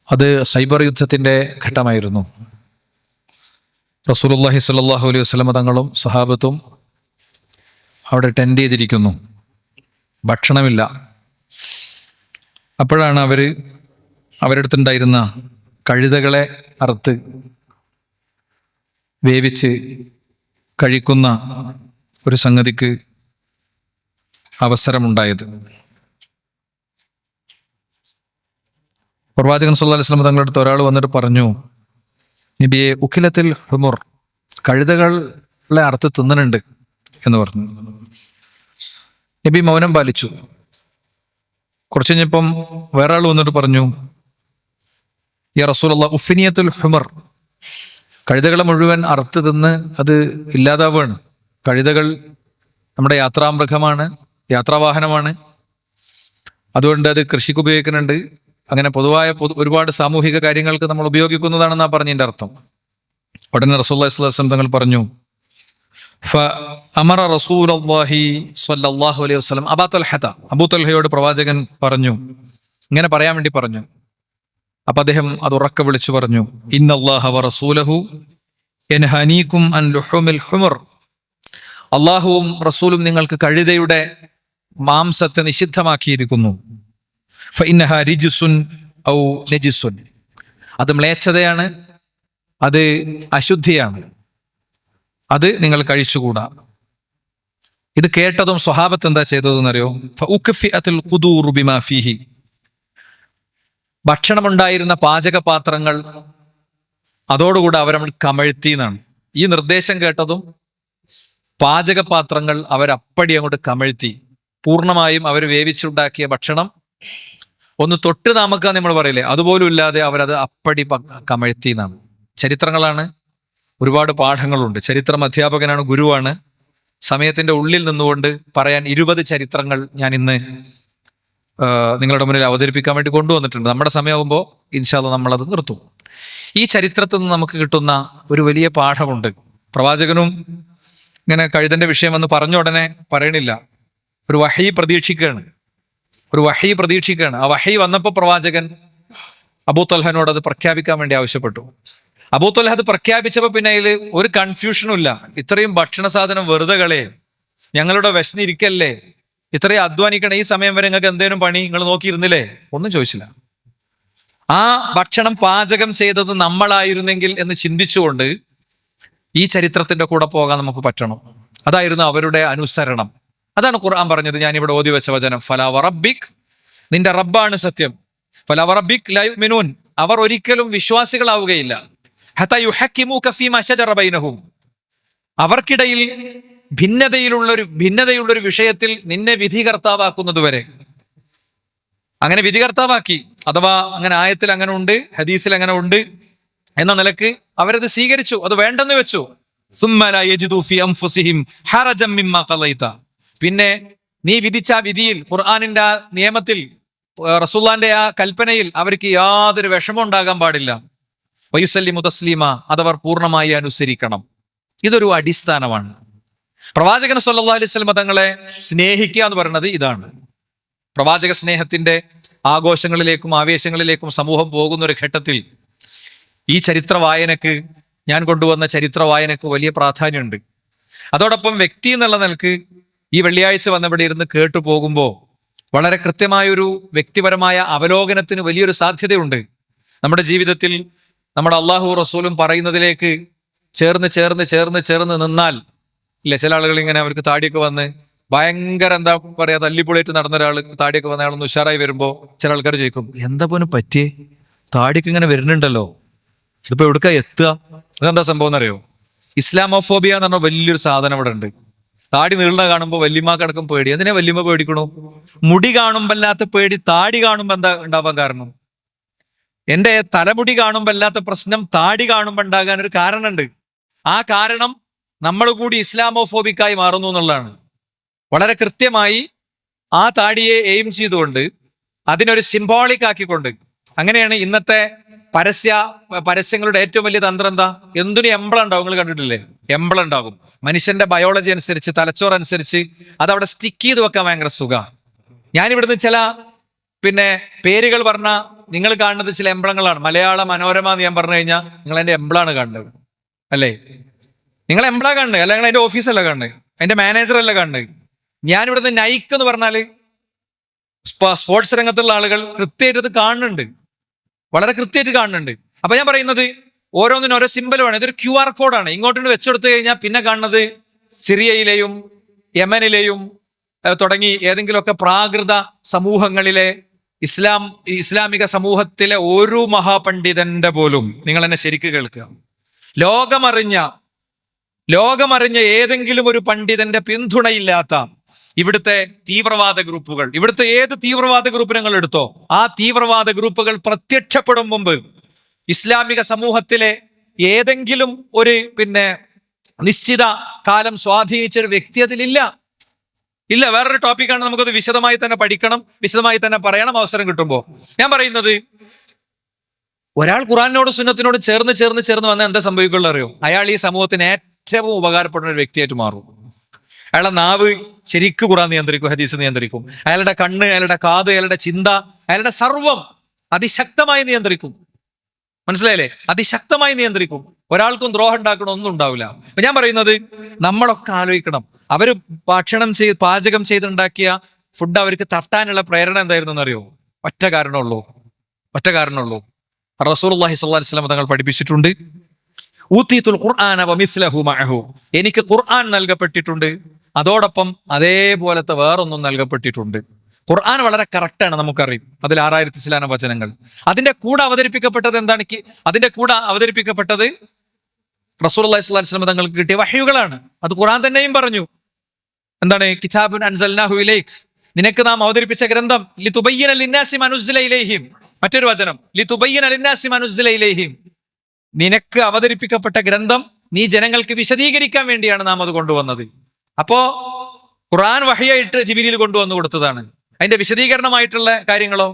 അത് ഖൈബർ യുദ്ധത്തിൻ്റെ ഘട്ടമായിരുന്നു. റസൂലുള്ളാഹി സ്വല്ലല്ലാഹു അലൈഹി വസല്ലം തങ്ങളും സഹാബത്തും അവിടെ ടെൻ്റ് ചെയ്തിരിക്കുന്നു, ഭക്ഷണമില്ല. അപ്പോഴാണ് അവരുടെ അടുത്തുണ്ടായിരുന്ന കഴുതകളെ അറുത്ത് വേവിച്ച് കഴിക്കുന്ന ഒരു സംഗതിക്ക് അവസരമുണ്ടായത്. പ്രവാചകൻ സല്ലല്ലാഹു അലൈഹി വസല്ലം തങ്ങളുടെ അടുത്ത് ഒരാൾ വന്നിട്ട് പറഞ്ഞു, നബിയെ ഉക്കിലത്തിൽ ഹുമുർ, കഴുതകളെ അറുത്ത് തിന്നുന്നുണ്ട് എന്ന് പറഞ്ഞു. നബി മൗനം പാലിച്ചു. കുറച്ച് കഴിഞ്ഞപ്പം വേറെ ആൾ വന്നിട്ട് പറഞ്ഞു, യാ റസൂലല്ലാഹ് ഉഫിനിയത്തുൽ ഹുമർ, കഴുതകളെ മുഴുവൻ അറുത്ത് തിന്ന് അത് ഇല്ലാതാവുകയാണ്. കഴുതകൾ നമ്മുടെ യാത്രാമൃഗമാണ്, യാത്രാവാഹനമാണ്. അതുകൊണ്ട് അത് കൃഷിക്ക് ഉപയോഗിക്കുന്നുണ്ട്. അങ്ങനെ ഒരുപാട് സാമൂഹിക കാര്യങ്ങൾക്ക് നമ്മൾ ഉപയോഗിക്കുന്നതാണെന്നാണ് പറഞ്ഞതിൻ്റെ അർത്ഥം. ഉടനെ റസൂലുള്ളാഹി സ്വല്ലല്ലാഹു അലൈഹി വസല്ലം തങ്ങൾ പറഞ്ഞു, അമറ റസൂലുള്ളാഹി സ്വല്ലല്ലാഹു അലൈഹി വസല്ലം അബൂ തൽഹയോട് പ്രവാചകൻ പറഞ്ഞു, ഇങ്ങനെ പറയാൻ വേണ്ടി പറഞ്ഞു. അപ്പൊ അദ്ദേഹം അത് ഉറക്കെ വിളിച്ചു പറഞ്ഞു, ഇന്നല്ലാഹ വ റസൂലഹു യൻഹനീകും അൻ ലുഹൂമിൽ ഹുമർ, അള്ളാഹുവും റസൂലും നിങ്ങൾക്ക് കഴുതയുടെ മാംസത്തെ നിഷിദ്ധമാക്കിയിരിക്കുന്നു. ഫഇന്നഹാ റിജ്സുൻ ഔ നജിസുൻ, അത് മ്ലേച്ഛതയാണ്, അത് അശുദ്ധിയാണ്, അത് നിങ്ങൾ കഴിച്ചുകൂടാ. ഇത് കേട്ടതും സ്വഹാബത്ത് എന്താ ചെയ്തതെന്നറിയോ? ഫഉക്ഫിഅത്തുൽ ഖുദൂറു ബിമാ ഫീഹി, ഭക്ഷണമുണ്ടായിരുന്ന പാചകപാത്രങ്ങൾ അതോടുകൂടെ അവരങ്ങൾ കമഴ്ത്തി എന്നാണ്. ഈ നിർദ്ദേശം കേട്ടതും പാചകപാത്രങ്ങൾ അവരപ്പടി അങ്ങോട്ട് കമഴ്ത്തി. പൂർണ്ണമായും അവർ വേവിച്ചുണ്ടാക്കിയ ഭക്ഷണം ഒന്ന് തൊട്ട് നമുക്ക് നമ്മൾ പറയില്ലേ, അതുപോലും ഇല്ലാതെ അവരത് അപ്പടി കമഴ്ത്തി എന്നാണ്. ചരിത്രങ്ങളാണ്, ഒരുപാട് പാഠങ്ങളുണ്ട്. ചരിത്രം അധ്യാപകനാണ്, ഗുരുവാണ്. സമയത്തിന്റെ ഉള്ളിൽ നിന്നുകൊണ്ട് പറയാൻ 20 ചരിത്രങ്ങൾ ഞാൻ ഇന്ന് നിങ്ങളുടെ മുന്നിൽ അവതരിപ്പിക്കാൻ വേണ്ടി കൊണ്ടുവന്നിട്ടുണ്ട്. നമ്മുടെ സമയമാകുമ്പോൾ ഇൻഷാ അല്ലാഹ് നമ്മളത് നിർത്തും. ഈ ചരിത്രത്തിൽ നിന്ന് നമുക്ക് കിട്ടുന്ന ഒരു വലിയ പാഠമുണ്ട്. പ്രവാചകനും ഇങ്ങനെ കഴുതന്റെ വിഷയം വന്ന് പറഞ്ഞ ഉടനെ പറയണില്ല, ഒരു വഹി പ്രതീക്ഷിക്കുകയാണ്. ആ വഹി വന്നപ്പോൾ പ്രവാചകൻ അബൂ തൽഹനോട് അത് പ്രഖ്യാപിക്കാൻ വേണ്ടി ആവശ്യപ്പെട്ടു. അബൂ തൽഹ അത് പ്രഖ്യാപിച്ചപ്പോൾ പിന്നെ അതിൽ ഒരു കൺഫ്യൂഷനും ഇല്ല. ഇത്രയും ഭക്ഷണ സാധനം വെറുതെ കളയെ, ഞങ്ങളുടെ വിശന്നിരിക്കല്ലേ, ഇത്രയും അധ്വാനിക്കണം, ഈ സമയം വരെ നിങ്ങൾക്ക് എന്തേലും പണി നിങ്ങൾ നോക്കിയിരുന്നില്ലേ, ഒന്നും ചോദിച്ചില്ല. ആ ഭക്ഷണം പാചകം ചെയ്തത് നമ്മളായിരുന്നെങ്കിൽ എന്ന് ചിന്തിച്ചുകൊണ്ട് ഈ ചരിത്രത്തിന്റെ കൂടെ പോകാൻ നമുക്ക് പറ്റണം. അതായിരുന്നു അവരുടെ അനുസരണം. അതാണ് ഖുർആൻ പറഞ്ഞത്. ഞാനിവിടെ ഓതി വെച്ച വചനം, ഫലാ വറബ്ബിക്, നിന്റെ റബ്ബാണ് സത്യം. ഫലാ വറബ്ബിക് ലാ യുഅ്മിനൂൻ, അവർ ഒരിക്കലും വിശ്വാസികളാവുകയില്ല. ഹത്താ യുഹക്കിമൂക ഫീമാ ശജറ ബൈനഹും, അവർക്കിടയിൽ ഭിന്നതയുള്ളൊരു വിഷയത്തിൽ നിന്നെ വിധികർത്താവാക്കുന്നതുവരെ. അങ്ങനെ വിധികർത്താവാക്കി, അഥവാ അങ്ങനെ ആയത്തിൽ അങ്ങനെ ഉണ്ട്, ഹദീസിൽ അങ്ങനെ ഉണ്ട് എന്ന നിലക്ക് അവരത് സ്വീകരിച്ചു, അത് വേണ്ടെന്ന് വെച്ചു. സുമ്മ ലാ യജിദു ഫീ അൻഫുസിഹിം ഹറജം മിമ്മാ ഖളൈത, പിന്നെ നീ വിധിച്ച വിധിയിൽ, ഖുർആനിന്റെ ആ നിയമത്തിൽ, റസൂലുള്ളാഹിന്റെ ആ കൽപ്പനയിൽ അവർക്ക് യാതൊരു വിഷമം ഉണ്ടാകാൻ പാടില്ല. വയുസല്ലിമു തസ്ലീമ, അതവർ പൂർണ്ണമായി അനുസരിക്കണം. ഇതൊരു അടിസ്ഥാനമാണ്. പ്രവാചകൻ സല്ലല്ലാഹു അലൈഹി വസല്ലം തങ്ങളെ സ്നേഹിക്കുക എന്ന് പറയുന്നത് ഇതാണ്. പ്രവാചക സ്നേഹത്തിന്റെ ആഘോഷങ്ങളിലേക്കും ആവേശങ്ങളിലേക്കും സമൂഹം പോകുന്ന ഒരു ഘട്ടത്തിൽ ഈ ചരിത്ര വായനക്ക്, ഞാൻ കൊണ്ടുവന്ന ചരിത്ര വായനക്ക് വലിയ പ്രാധാന്യമുണ്ട്. അതോടൊപ്പം വ്യക്തി എന്നുള്ള നിലക്ക് ഈ വെള്ളിയാഴ്ച വന്നിവിടെ ഇരുന്ന് കേട്ടു പോകുമ്പോൾ വളരെ കൃത്യമായൊരു വ്യക്തിപരമായ അവലോകനത്തിന് വലിയൊരു സാധ്യതയുണ്ട്. നമ്മുടെ ജീവിതത്തിൽ നമ്മുടെ അള്ളാഹു റസൂലും പറയുന്നതിലേക്ക് ചേർന്ന് നിന്നാൽ ഇല്ല, ചില ആളുകൾ ഇങ്ങനെ അവർക്ക് താടിയൊക്കെ വന്ന് ഭയങ്കര എന്താ പറയാ തല്ലിപ്പൊളിയിട്ട് നടന്ന ഒരാൾ താടിയൊക്കെ വന്ന ആളൊന്ന് ഉഷാറായി വരുമ്പോൾ ചില ആൾക്കാർ ചോദിക്കും, എന്താ പോലും പറ്റിയേ, താടിയൊക്കെ ഇങ്ങനെ വരുന്നുണ്ടല്ലോ, ഇതിപ്പോ എവിടുക്കാ എത്തുക? അതെന്താ സംഭവം എന്നറിയോ? ഇസ്ലാമോഫോബിയ എന്ന് പറഞ്ഞ വലിയൊരു സാധനം ഇവിടെ ഉണ്ട്. താടി നീളുന്ന കാണുമ്പോൾ വല്യമ്മക്കടക്കം പേടി. എന്തിനാ വല്യമ്മ പേടിക്കണു? മുടി കാണുമ്പോൾ അല്ലാത്ത പേടി താടി കാണുമ്പോൾ എന്താ ഉണ്ടാവാൻ കാരണം? എന്റെ തലമുടി കാണുമ്പോൾ അല്ലാത്ത പ്രശ്നം താടി കാണുമ്പോൾ ഉണ്ടാകാൻ ഒരു കാരണമുണ്ട്. ആ കാരണം നമ്മൾ കൂടി ഇസ്ലാമോഫോബിക്കായി മാറുന്നു എന്നുള്ളതാണ്. വളരെ കൃത്യമായി ആ താടിയെ എയിം ചെയ്തുകൊണ്ട് അതിനൊരു സിംബോളിക് ആക്കിക്കൊണ്ട്, അങ്ങനെയാണ് ഇന്നത്തെ പരസ്യങ്ങളുടെ ഏറ്റവും വലിയ തന്ത്രം എന്താ? എന്തിനും എംബ്ലം ഉണ്ടാവും. നിങ്ങൾ കണ്ടിട്ടില്ലേ? എംബ്ലം ഉണ്ടാകും. മനുഷ്യന്റെ ബയോളജി അനുസരിച്ച്, തലച്ചോറനുസരിച്ച് അതവിടെ സ്റ്റിക്ക് ചെയ്ത് വെക്കാൻ ഭയങ്കര സുഖ. ഞാനിവിടുന്ന് ചില പേരുകൾ പറഞ്ഞ നിങ്ങൾ കാണുന്നത് ചില എംബ്ലങ്ങളാണ്. മലയാള മനോരമ എന്ന് ഞാൻ പറഞ്ഞു കഴിഞ്ഞാൽ നിങ്ങൾ എൻ്റെ എംബ്ലാണ് കാണുന്നത്, അല്ലേ? നിങ്ങൾ എംബ്ലാ കാണുന്നത്, അല്ല നിങ്ങൾ അതിന്റെ ഓഫീസല്ല കാണുന്നത്, അതിന്റെ മാനേജറല്ല കാണുന്നത്. ഞാൻ ഇവിടുന്ന് നൈക്ക് എന്ന് പറഞ്ഞാല് സ്പോർട്സ് രംഗത്തുള്ള ആളുകൾ കൃത്യമായിട്ട് ഇത് കാണുന്നുണ്ട്, വളരെ കൃത്യമായിട്ട് കാണുന്നുണ്ട്. അപ്പൊ ഞാൻ പറയുന്നത് ഓരോന്നിനും ഓരോ സിമ്പലുമാണ്. ഇതൊരു QR കോഡാണ്. ഇങ്ങോട്ട് വെച്ചെടുത്തു കഴിഞ്ഞാൽ പിന്നെ കാണുന്നത് സിറിയയിലെയും യമനിലെയും തുടങ്ങി ഏതെങ്കിലുമൊക്കെ പ്രാകൃത സമൂഹങ്ങളിലെ ഇസ്ലാമിക സമൂഹത്തിലെ ഒരു മഹാപണ്ഡിതന്റെ പോലും, നിങ്ങൾ എന്നെ ശരിക്ക് കേൾക്കുക, ലോകമറിഞ്ഞ ഏതെങ്കിലും ഒരു പണ്ഡിതന്റെ പിന്തുണയില്ലാത്ത ഇവിടുത്തെ തീവ്രവാദ ഗ്രൂപ്പുകൾ, ഇവിടുത്തെ ഏത് തീവ്രവാദ ഗ്രൂപ്പ് നിങ്ങൾ എടുത്തോ, ആ തീവ്രവാദ ഗ്രൂപ്പുകൾ പ്രത്യക്ഷപ്പെടും മുമ്പ് ഇസ്ലാമിക സമൂഹത്തിലെ ഏതെങ്കിലും ഒരു നിശ്ചിത കാലം സ്വാധീനിച്ച ഒരു വ്യക്തി അതിലില്ല. വേറൊരു ടോപ്പിക്കാണ്, നമുക്കത് വിശദമായി തന്നെ പഠിക്കണം, വിശദമായി തന്നെ പറയണം അവസരം കിട്ടുമ്പോൾ. ഞാൻ പറയുന്നത്, ഒരാൾ ഖുറാനോടും സുന്നത്തിനോടും ചേർന്ന് വന്നാൽ എന്താ സംഭവിക്കുള്ളൂ അറിയോ? അയാൾ ഈ സമൂഹത്തിന് ഏറ്റവും ഉപകാരപ്പെടുന്ന ഒരു വ്യക്തിയായിട്ട് മാറും. അയാളുടെ നാവ് ശരിക്കും ഖുറാൻ നിയന്ത്രിക്കും, ഹദീസ് നിയന്ത്രിക്കും. അയാളുടെ കണ്ണ്, അയാളുടെ കാത്, അയാളുടെ ചിന്ത, അയാളുടെ സർവം അതിശക്തമായി നിയന്ത്രിക്കും. മനസ്സിലായില്ലേ? അതിശക്തമായി നിയന്ത്രിക്കും. ഒരാൾക്കും ദ്രോഹം ഉണ്ടാക്കണം ഒന്നും ഉണ്ടാവില്ല. അപ്പൊ ഞാൻ പറയുന്നത്, നമ്മളൊക്കെ ആലോചിക്കണം, അവര് പാചകം ചെയ്തുണ്ടാക്കിയ ഫുഡ് അവർക്ക് തട്ടാനുള്ള പ്രേരണ എന്തായിരുന്നു എന്നറിയോ? ഒറ്റ കാരണമുള്ളൂ. റസൂലുള്ളാഹി സ്വല്ലല്ലാഹു അലൈഹി വസല്ലം തങ്ങൾ പഠിപ്പിച്ചിട്ടുണ്ട്, ഊതീതുൽ ഖുർആന വമിസ്ലഹു മഅഹു, എനിക്ക് ഖുർആൻ നൽകപ്പെട്ടിട്ടുണ്ട്, അതോടൊപ്പം അതേപോലത്തെ വേറൊന്നും നൽകപ്പെട്ടിട്ടുണ്ട്. ഖുർആൻ വളരെ കറക്റ്റാണ്, നമുക്കറിയും. അതിൽ 6000 ചില്ലാനം വചനങ്ങൾ. അതിന്റെ കൂടെ അവതരിപ്പിക്കപ്പെട്ടത് എന്താണ്? അതിന്റെ കൂടെ അവതരിപ്പിക്കപ്പെട്ടത് റസൂലുള്ളാഹി സ്വല്ലല്ലാഹു അലൈഹി വസല്ലം തങ്ങൾക്ക് കിട്ടിയ വഹ്യുകളാണ്. അത് ഖുർആൻ തന്നെയും പറഞ്ഞു. എന്താണ്? കിതാബുൻ അൻസൽനാഹു ഇലൈക്, നിനക്ക് നാം അവതരിപ്പിച്ച ഗ്രന്ഥം, ലിതുബയ്യിന ലിന്നാസി മാ നുസ്സില ഇലൈഹിം. മറ്റൊരു വചനം, ലിതുബയ്യിന ലിന്നാസി മാ നുസ്സില ഇലൈഹിം, നിനക്ക് അവതരിപ്പിക്കപ്പെട്ട ഗ്രന്ഥം നീ ജനങ്ങൾക്ക് വിശദീകരിക്കാൻ വേണ്ടിയാണ് നാം അത് കൊണ്ടുവന്നത്. അപ്പോ ഖുർആൻ വഹയായിട്ട് ജിബ്രീൽ കൊണ്ടുവന്നു കൊടുത്തതാണ്. അതിന്റെ വിശദീകരണമായിട്ടുള്ള കാര്യങ്ങളോ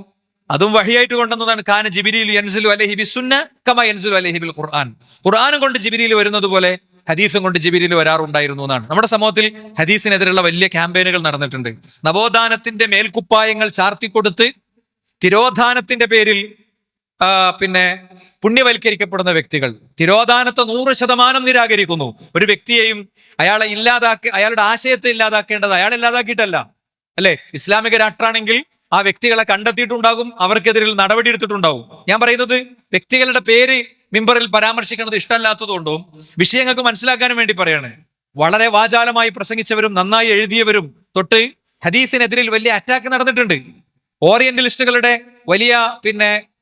അതും വഹയായിട്ട് കൊണ്ടുവന്നതാണ്. കാന ജിബ്രീൽ യൻസിലു അലൈഹി ബിസ്സുന്ന കമാ യൻസിലു അലൈഹി ബിൽ ഖുർആൻ. ഖുർആനും കൊണ്ട് ജിബ്രീൽ വരുന്നത് പോലെ ഹദീസും കൊണ്ട് ജിബ്രീൽ വരാറുണ്ടായിരുന്നു എന്നാണ്. നമ്മുടെ സമൂഹത്തിൽ ഹദീസിനെതിരെയുള്ള വലിയ ക്യാമ്പയിനുകൾ നടന്നിട്ടുണ്ട്. നവോത്ഥാനത്തിന്റെ മേൽക്കുപ്പായങ്ങൾ ചാർത്തിക്കൊടുത്ത് തിരോധാനത്തിന്റെ പേരിൽ പുണ്യവൽക്കരിക്കപ്പെടുന്ന വ്യക്തികൾ തിരോധാനത്തെ 100% നിരാകരിക്കുന്നു. ഒരു വ്യക്തിയെയും അയാളുടെ ആശയത്തെ ഇല്ലാതാക്കേണ്ടത് അയാൾ ഇല്ലാതാക്കിയിട്ടല്ല, അല്ലെ? ഇസ്ലാമിക രാഷ്ട്രമാണെങ്കിൽ ആ വ്യക്തികളെ കണ്ടെത്തിയിട്ടുണ്ടാകും, അവർക്കെതിരിൽ നടപടി എടുത്തിട്ടുണ്ടാവും. ഞാൻ പറയുന്നത്, വ്യക്തികളുടെ പേര് മിമ്പറിൽ പരാമർശിക്കുന്നത് ഇഷ്ടമല്ലാത്തതുകൊണ്ടും വിഷയങ്ങൾക്ക് മനസ്സിലാക്കാനും വേണ്ടി പറയാണ്. വളരെ വാചാലമായി പ്രസംഗിച്ചവരും നന്നായി എഴുതിയവരും തൊട്ട് ഹദീസിനെതിരിൽ വലിയ അറ്റാക്ക് നടന്നിട്ടുണ്ട്. ഓറിയന്റലിസ്റ്റുകളുടെ വലിയ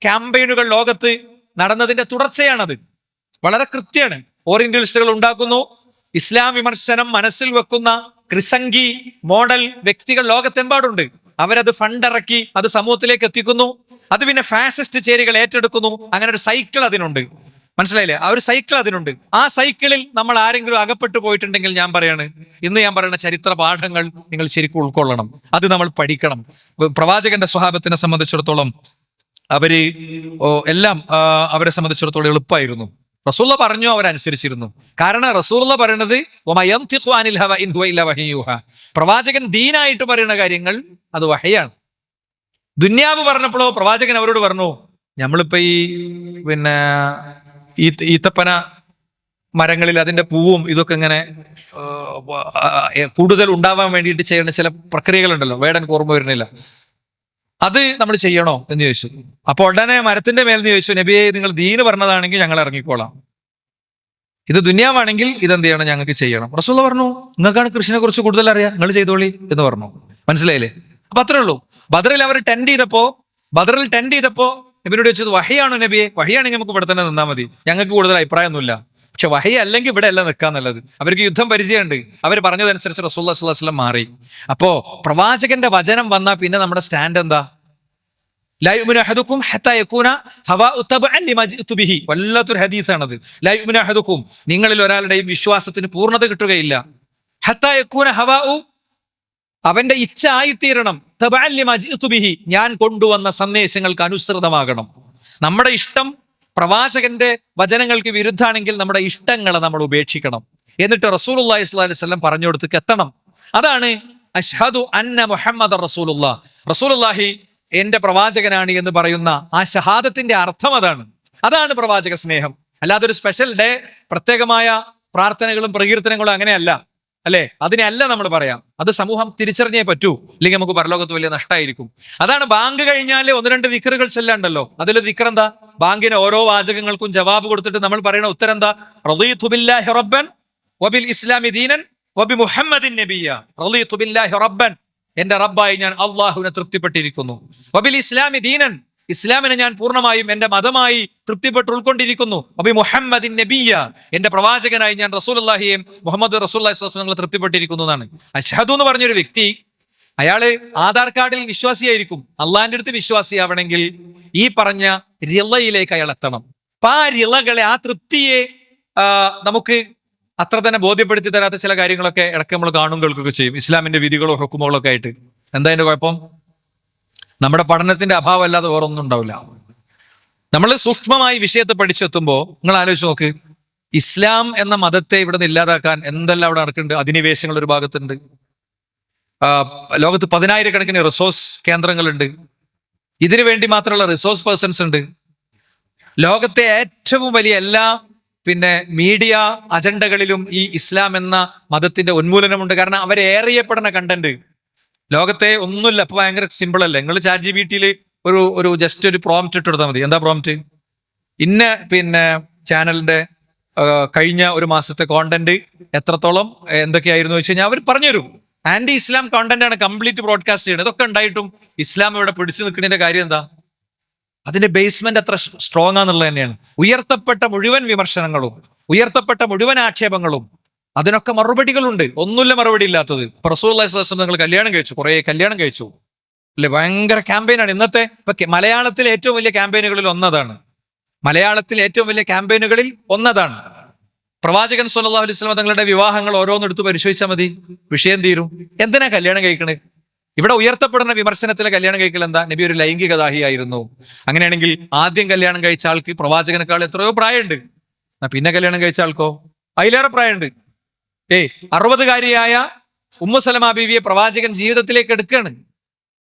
ക്യാമ്പയിനുകൾ ലോകത്ത് നടന്നതിന്റെ തുടർച്ചയാണത്. വളരെ കൃത്യമാണ്. ഓറിയന്റലിസ്റ്റുകൾ ഉണ്ടാക്കുന്നു, ഇസ്ലാം വിമർശനം മനസ്സിൽ വെക്കുന്ന ക്രിസംഗി മോഡൽ വ്യക്തികൾ ലോകത്തെമ്പാടുണ്ട്. അവരത് ഫണ്ടിറക്കി അത് സമൂഹത്തിലേക്ക് എത്തിക്കുന്നു. അത് പിന്നെ ഫാസിസ്റ്റ് ചേരികൾ ഏറ്റെടുക്കുന്നു. അങ്ങനെ ഒരു സൈക്കിൾ അതിനുണ്ട്. മനസ്സിലായില്ലേ? ആ ഒരു സൈക്കിൾ അതിനുണ്ട്. ആ സൈക്കിളിൽ നമ്മൾ ആരെങ്കിലും അകപ്പെട്ടു പോയിട്ടുണ്ടെങ്കിൽ ഞാൻ പറയുന്ന ചരിത്ര പാഠങ്ങൾ നിങ്ങൾ ശരിക്കും ഉൾക്കൊള്ളണം. അത് നമ്മൾ പഠിക്കണം. പ്രവാചകന്റെ സ്വഹാബത്തിനെ സംബന്ധിച്ചിടത്തോളം അവരെ സംബന്ധിച്ചിടത്തോളം എളുപ്പമായിരുന്നു. റസൂലുള്ള പറഞ്ഞു, അവരനുസരിച്ചിരുന്നു. കാരണം റസൂലുള്ള പറയുന്നത് പ്രവാചകൻ ദീനായിട്ട് പറയുന്ന കാര്യങ്ങൾ അത് വഹയാണ്. ദുന്യാവ് പറഞ്ഞപ്പോഴോ പ്രവാചകൻ അവരോട് പറഞ്ഞു, നമ്മളിപ്പോ ഈത്തപ്പന മരങ്ങളിൽ അതിന്റെ പൂവും ഇതൊക്കെ ഇങ്ങനെ കൂടുതൽ ഉണ്ടാവാൻ വേണ്ടിയിട്ട് ചെയ്യുന്ന ചില പ്രക്രിയകളുണ്ടല്ലോ, വേടൻ ഓർമ്മ വരുന്നില്ല, അത് നമ്മൾ ചെയ്യണോ എന്ന് ചോദിച്ചു. അപ്പൊ ഉടനെ മരത്തിന്റെ മേലെന്ന് ചോദിച്ചു, നബിയെ നിങ്ങൾ ദീന് പറഞ്ഞതാണെങ്കിൽ ഞങ്ങൾ ഇറങ്ങിക്കോളാം, ഇത് ദുന്യാവാണെങ്കിൽ ഇതെന്ത് ചെയ്യണം, ഞങ്ങൾക്ക് ചെയ്യണം. റസൂലുള്ള പറഞ്ഞു, നിങ്ങൾക്കാണ് കൃഷിനെ കുറിച്ച് കൂടുതൽ അറിയാം, നിങ്ങൾ ചെയ്തോളി എന്ന് പറഞ്ഞു. മനസ്സിലായില്ലേ? അപ്പൊ അത്രേ ഉള്ളൂ. ബദറിൽ അവർ ടെൻഡ് ചെയ്തപ്പോ നബിയോട് ചോദിച്ചത്, വഹയാണോ നബിയെ? വഹയാണെങ്കിൽ നമുക്ക് ഇവിടെ തന്നെ നിന്നാൽ മതി, ഞങ്ങൾക്ക് കൂടുതൽ അഭിപ്രായമൊന്നുമില്ല. പക്ഷെ വഹയ അല്ലെങ്കിൽ ഇവിടെ എല്ലാം നിൽക്കാൻ നല്ലത്. അവർക്ക് യുദ്ധം പരിചയമുണ്ട്. അവർ പറഞ്ഞതനുസരിച്ച് റസൂലുള്ളാഹി സ്വല്ലല്ലാഹു അലൈഹി വസല്ലം മാറി. അപ്പോ പ്രവാചകന്റെ വചനം വന്നാൽ പിന്നെ നമ്മുടെ സ്റ്റാൻഡ് എന്താ? ലാ യുമിനു അഹദുക്കും ഹത്താ യകൂന ഹവാഉ തബഅൻ ലിമാ ജിഅതു ബിഹി. വല്ലാത്തൊരു ഹദീസാണത്. ലാ യുമിനു അഹദുക്കും, നിങ്ങളിൽ ഒരാളുടെയും വിശ്വാസത്തിന് പൂർണ്ണത കിട്ടുകയില്ല. ഹത്താ യകൂന ഹവാഉ, അവന്റെ ഇച്ഛ ആയിത്തീരണം. തബഅൻ ലിമാ ജിഅതു ബിഹി, ഞാൻ കൊണ്ടുവന്ന സന്ദേശങ്ങൾക്ക് അനുസൃതമാകണം. നമ്മുടെ ഇഷ്ടം പ്രവാചകന്റെ വചനങ്ങൾക്ക് വിരുദ്ധാണെങ്കിൽ നമ്മുടെ ഇഷ്ടങ്ങളെ നമ്മൾ ഉപേക്ഷിക്കണം. എന്നിട്ട് റസൂലുള്ളാഹി സ്വല്ലല്ലാഹു അലൈഹി വസല്ലം പറഞ്ഞു കൊടുത്തേക്ക് എത്തണം. അതാണ് അഷ്ഹദു അന്ന മുഹമ്മദ റസൂലുള്ളാഹ്. റസൂലുള്ളാഹി എന്റെ പ്രവാചകനാണ് എന്ന് പറയുന്ന ആ ഷഹാദത്തിന്റെ അർത്ഥം അതാണ് പ്രവാചക സ്നേഹം. അല്ലാതെ ഒരു സ്പെഷ്യൽ ഡേ, പ്രത്യേകമായ പ്രാർത്ഥനകളും പ്രകീർത്തനങ്ങളും അങ്ങനെയല്ല, അല്ലെ? അതിനെയല്ല നമ്മൾ പറയാം. അത് സമൂഹം തിരിച്ചറിഞ്ഞേ പറ്റൂ, ഇല്ലെങ്കിൽ നമുക്ക് പരലോകത്ത് വലിയ നഷ്ടമായിരിക്കും. അതാണ് ബാങ്ക് കഴിഞ്ഞാൽ 1-2 ദിക്റുകൾ ചെല്ലാണ്ടല്ലോ. അതിൽ ദിക്ർ എന്താ? ബാങ്കിന് ഓരോ വാചകങ്ങൾക്കും ജവാബ് കൊടുത്തിട്ട് നമ്മൾ പറയുന്ന ഉത്തരം എന്താ? റളീതു ബില്ലാഹി റബ്ബൻ വബിൽ ഇസ്ലാമി ദീനൻ വബി മുഹമ്മദിൻ നബിയ്യ. റളീതു ബില്ലാഹി റബ്ബൻ, എന്റെ റബ്ബായി ഞാൻ അള്ളാഹുവിനെ തൃപ്തിപ്പെട്ടിരിക്കുന്നു. വബിൽ ഇസ്ലാമി ദീനൻ, ഇസ്ലാമിനെ ഞാൻ പൂർണ്ണമായും എന്റെ മതമായി തൃപ്തിപ്പെട്ട് ഉൾക്കൊണ്ടിരിക്കുന്നു. വബി മുഹമ്മദിൻ നബിയ്യ, എന്റെ പ്രവാചകനായി ഞാൻ റസൂലുള്ളാഹിയെയും മുഹമ്മദ് റസൂലുള്ളാഹി സ്വല്ലല്ലാഹു അലൈഹി വസല്ലം തൃപ്തിപ്പെട്ടിരിക്കുന്നു എന്നാണ്. അഷ്ഹദു എന്ന് പറഞ്ഞൊരു വ്യക്തി, അയാള് ആധാർ കാർഡിൽ വിശ്വാസിയായിരിക്കും. അള്ളാഹിന്റെ അടുത്ത് വിശ്വാസിയാവണമെങ്കിൽ ഈ പറഞ്ഞ റിളയിലേക്ക് അയാൾ എത്തണം. അപ്പൊ ആ റിളകളെ, ആ തൃപ്തിയെ നമുക്ക് അത്ര തന്നെ ബോധ്യപ്പെടുത്തി തരാത്ത ചില കാര്യങ്ങളൊക്കെ ഇടയ്ക്ക് നമ്മൾ കാണും കേൾക്കുകയൊക്കെ ചെയ്യും. ഇസ്ലാമിന്റെ വിധികളോ ഹുക്കുമുകളോ ഒക്കെ ആയിട്ട്. എന്താ അതിന്റെ കുഴപ്പം? നമ്മുടെ പഠനത്തിന്റെ അഭാവം അല്ലാതെ വേറൊന്നും ഉണ്ടാവില്ല. നമ്മൾ സൂക്ഷ്മമായി വിഷയത്തെ പഠിച്ചെത്തുമ്പോൾ നിങ്ങൾ ആലോചിച്ച് നോക്ക്, ഇസ്ലാം എന്ന മതത്തെ ഇവിടെ നിന്ന് ഇല്ലാതാക്കാൻ എന്തെല്ലാം അവിടെ നടക്കുന്നുണ്ട്. അധിനിവേശങ്ങൾ ഒരു ഭാഗത്തുണ്ട്. ലോകത്ത് 10,000-കണക്കിന് റിസോഴ്സ് കേന്ദ്രങ്ങളുണ്ട്. ഇതിനു വേണ്ടി മാത്രമുള്ള റിസോഴ്സ് പേഴ്സൺസ് ഉണ്ട്. ലോകത്തെ ഏറ്റവും വലിയ എല്ലാ മീഡിയ അജണ്ടകളിലും ഈ ഇസ്ലാം എന്ന മതത്തിന്റെ ഉന്മൂലനമുണ്ട്. കാരണം അവരേറിയപ്പെടുന്ന കണ്ടന്റ് ലോകത്തെ ഒന്നുമില്ല. അപ്പൊ ഭയങ്കര സിമ്പിൾ അല്ലേ? നിങ്ങൾ ChatGPT-യിൽ ഒരു ജസ്റ്റ് ഒരു പ്രോംപ്റ്റ് ഇട്ട് കൊടുത്താൽ മതി. എന്താ പ്രോംപ്റ്റ്? ഇന്ന ചാനലിന്റെ കഴിഞ്ഞ ഒരു മാസത്തെ കോണ്ടന്റ് എത്രത്തോളം എന്തൊക്കെയായിരുന്നു വെച്ച് കഴിഞ്ഞാൽ അവർ പറഞ്ഞുതരും. ആന്റി ഇസ്ലാം കോണ്ടന്റ് ആണ് കംപ്ലീറ്റ് ബ്രോഡ്കാസ്റ്റ് ചെയ്യുന്നത്. ഇതൊക്കെ ഉണ്ടായിട്ടും ഇസ്ലാം ഇവിടെ പിടിച്ചു നിൽക്കുന്നതിന്റെ കാര്യം എന്താ? അതിന്റെ ബേസ്മെന്റ് അത്ര സ്ട്രോങ് ആണെന്നുള്ളത് തന്നെയാണ്. ഉയർത്തപ്പെട്ട മുഴുവൻ വിമർശനങ്ങളും, ഉയർത്തപ്പെട്ട മുഴുവൻ ആക്ഷേപങ്ങളും, അതിനൊക്കെ മറുപടികളുണ്ട്. ഒന്നുമില്ല മറുപടി ഇല്ലാത്തത്. റസൂലുള്ളാഹി സ്വല്ലല്ലാഹു അലൈഹി വസല്ലം നിങ്ങൾ കല്യാണം കഴിച്ചു, കുറെ കല്യാണം കഴിച്ചു അല്ലെ? ഭയങ്കര ക്യാമ്പയിനാണ് ഇന്നത്തെ. ഇപ്പൊ മലയാളത്തിലെ ഏറ്റവും വലിയ ക്യാമ്പയിനുകളിൽ ഒന്നതാണ്. മലയാളത്തിലെ ഏറ്റവും വലിയ ക്യാമ്പയിനുകളിൽ ഒന്നതാണ്. പ്രവാചകൻ സ്വല്ലല്ലാഹു അലൈഹി വസല്ലം തങ്ങളുടെ വിവാഹങ്ങൾ ഓരോന്നെടുത്ത് പരിശോധിച്ചാൽ മതി, വിഷയം തീരും. എന്തിനാ കല്യാണം കഴിക്കണേ? ഇവിടെ ഉയർത്തപ്പെടുന്ന വിമർശനത്തിലെ കല്യാണം കഴിക്കൽ എന്താ? നബി ഒരു ലൈംഗിക ദാഹിയായിരുന്നു. അങ്ങനെയാണെങ്കിൽ ആദ്യം കല്യാണം കഴിച്ച ആൾക്ക് പ്രവാചകനേക്കാൾ എത്രയോ പ്രായമുണ്ട്. പിന്നെ കല്യാണം കഴിച്ച ആൾക്കോ അതിലേറെ പ്രായമുണ്ട്. 60-കാരിയായ ഉമ്മു സലമ ബീവിയെ പ്രവാചകൻ ജീവിതത്തിലേക്ക് എടുക്കുകയാണ്.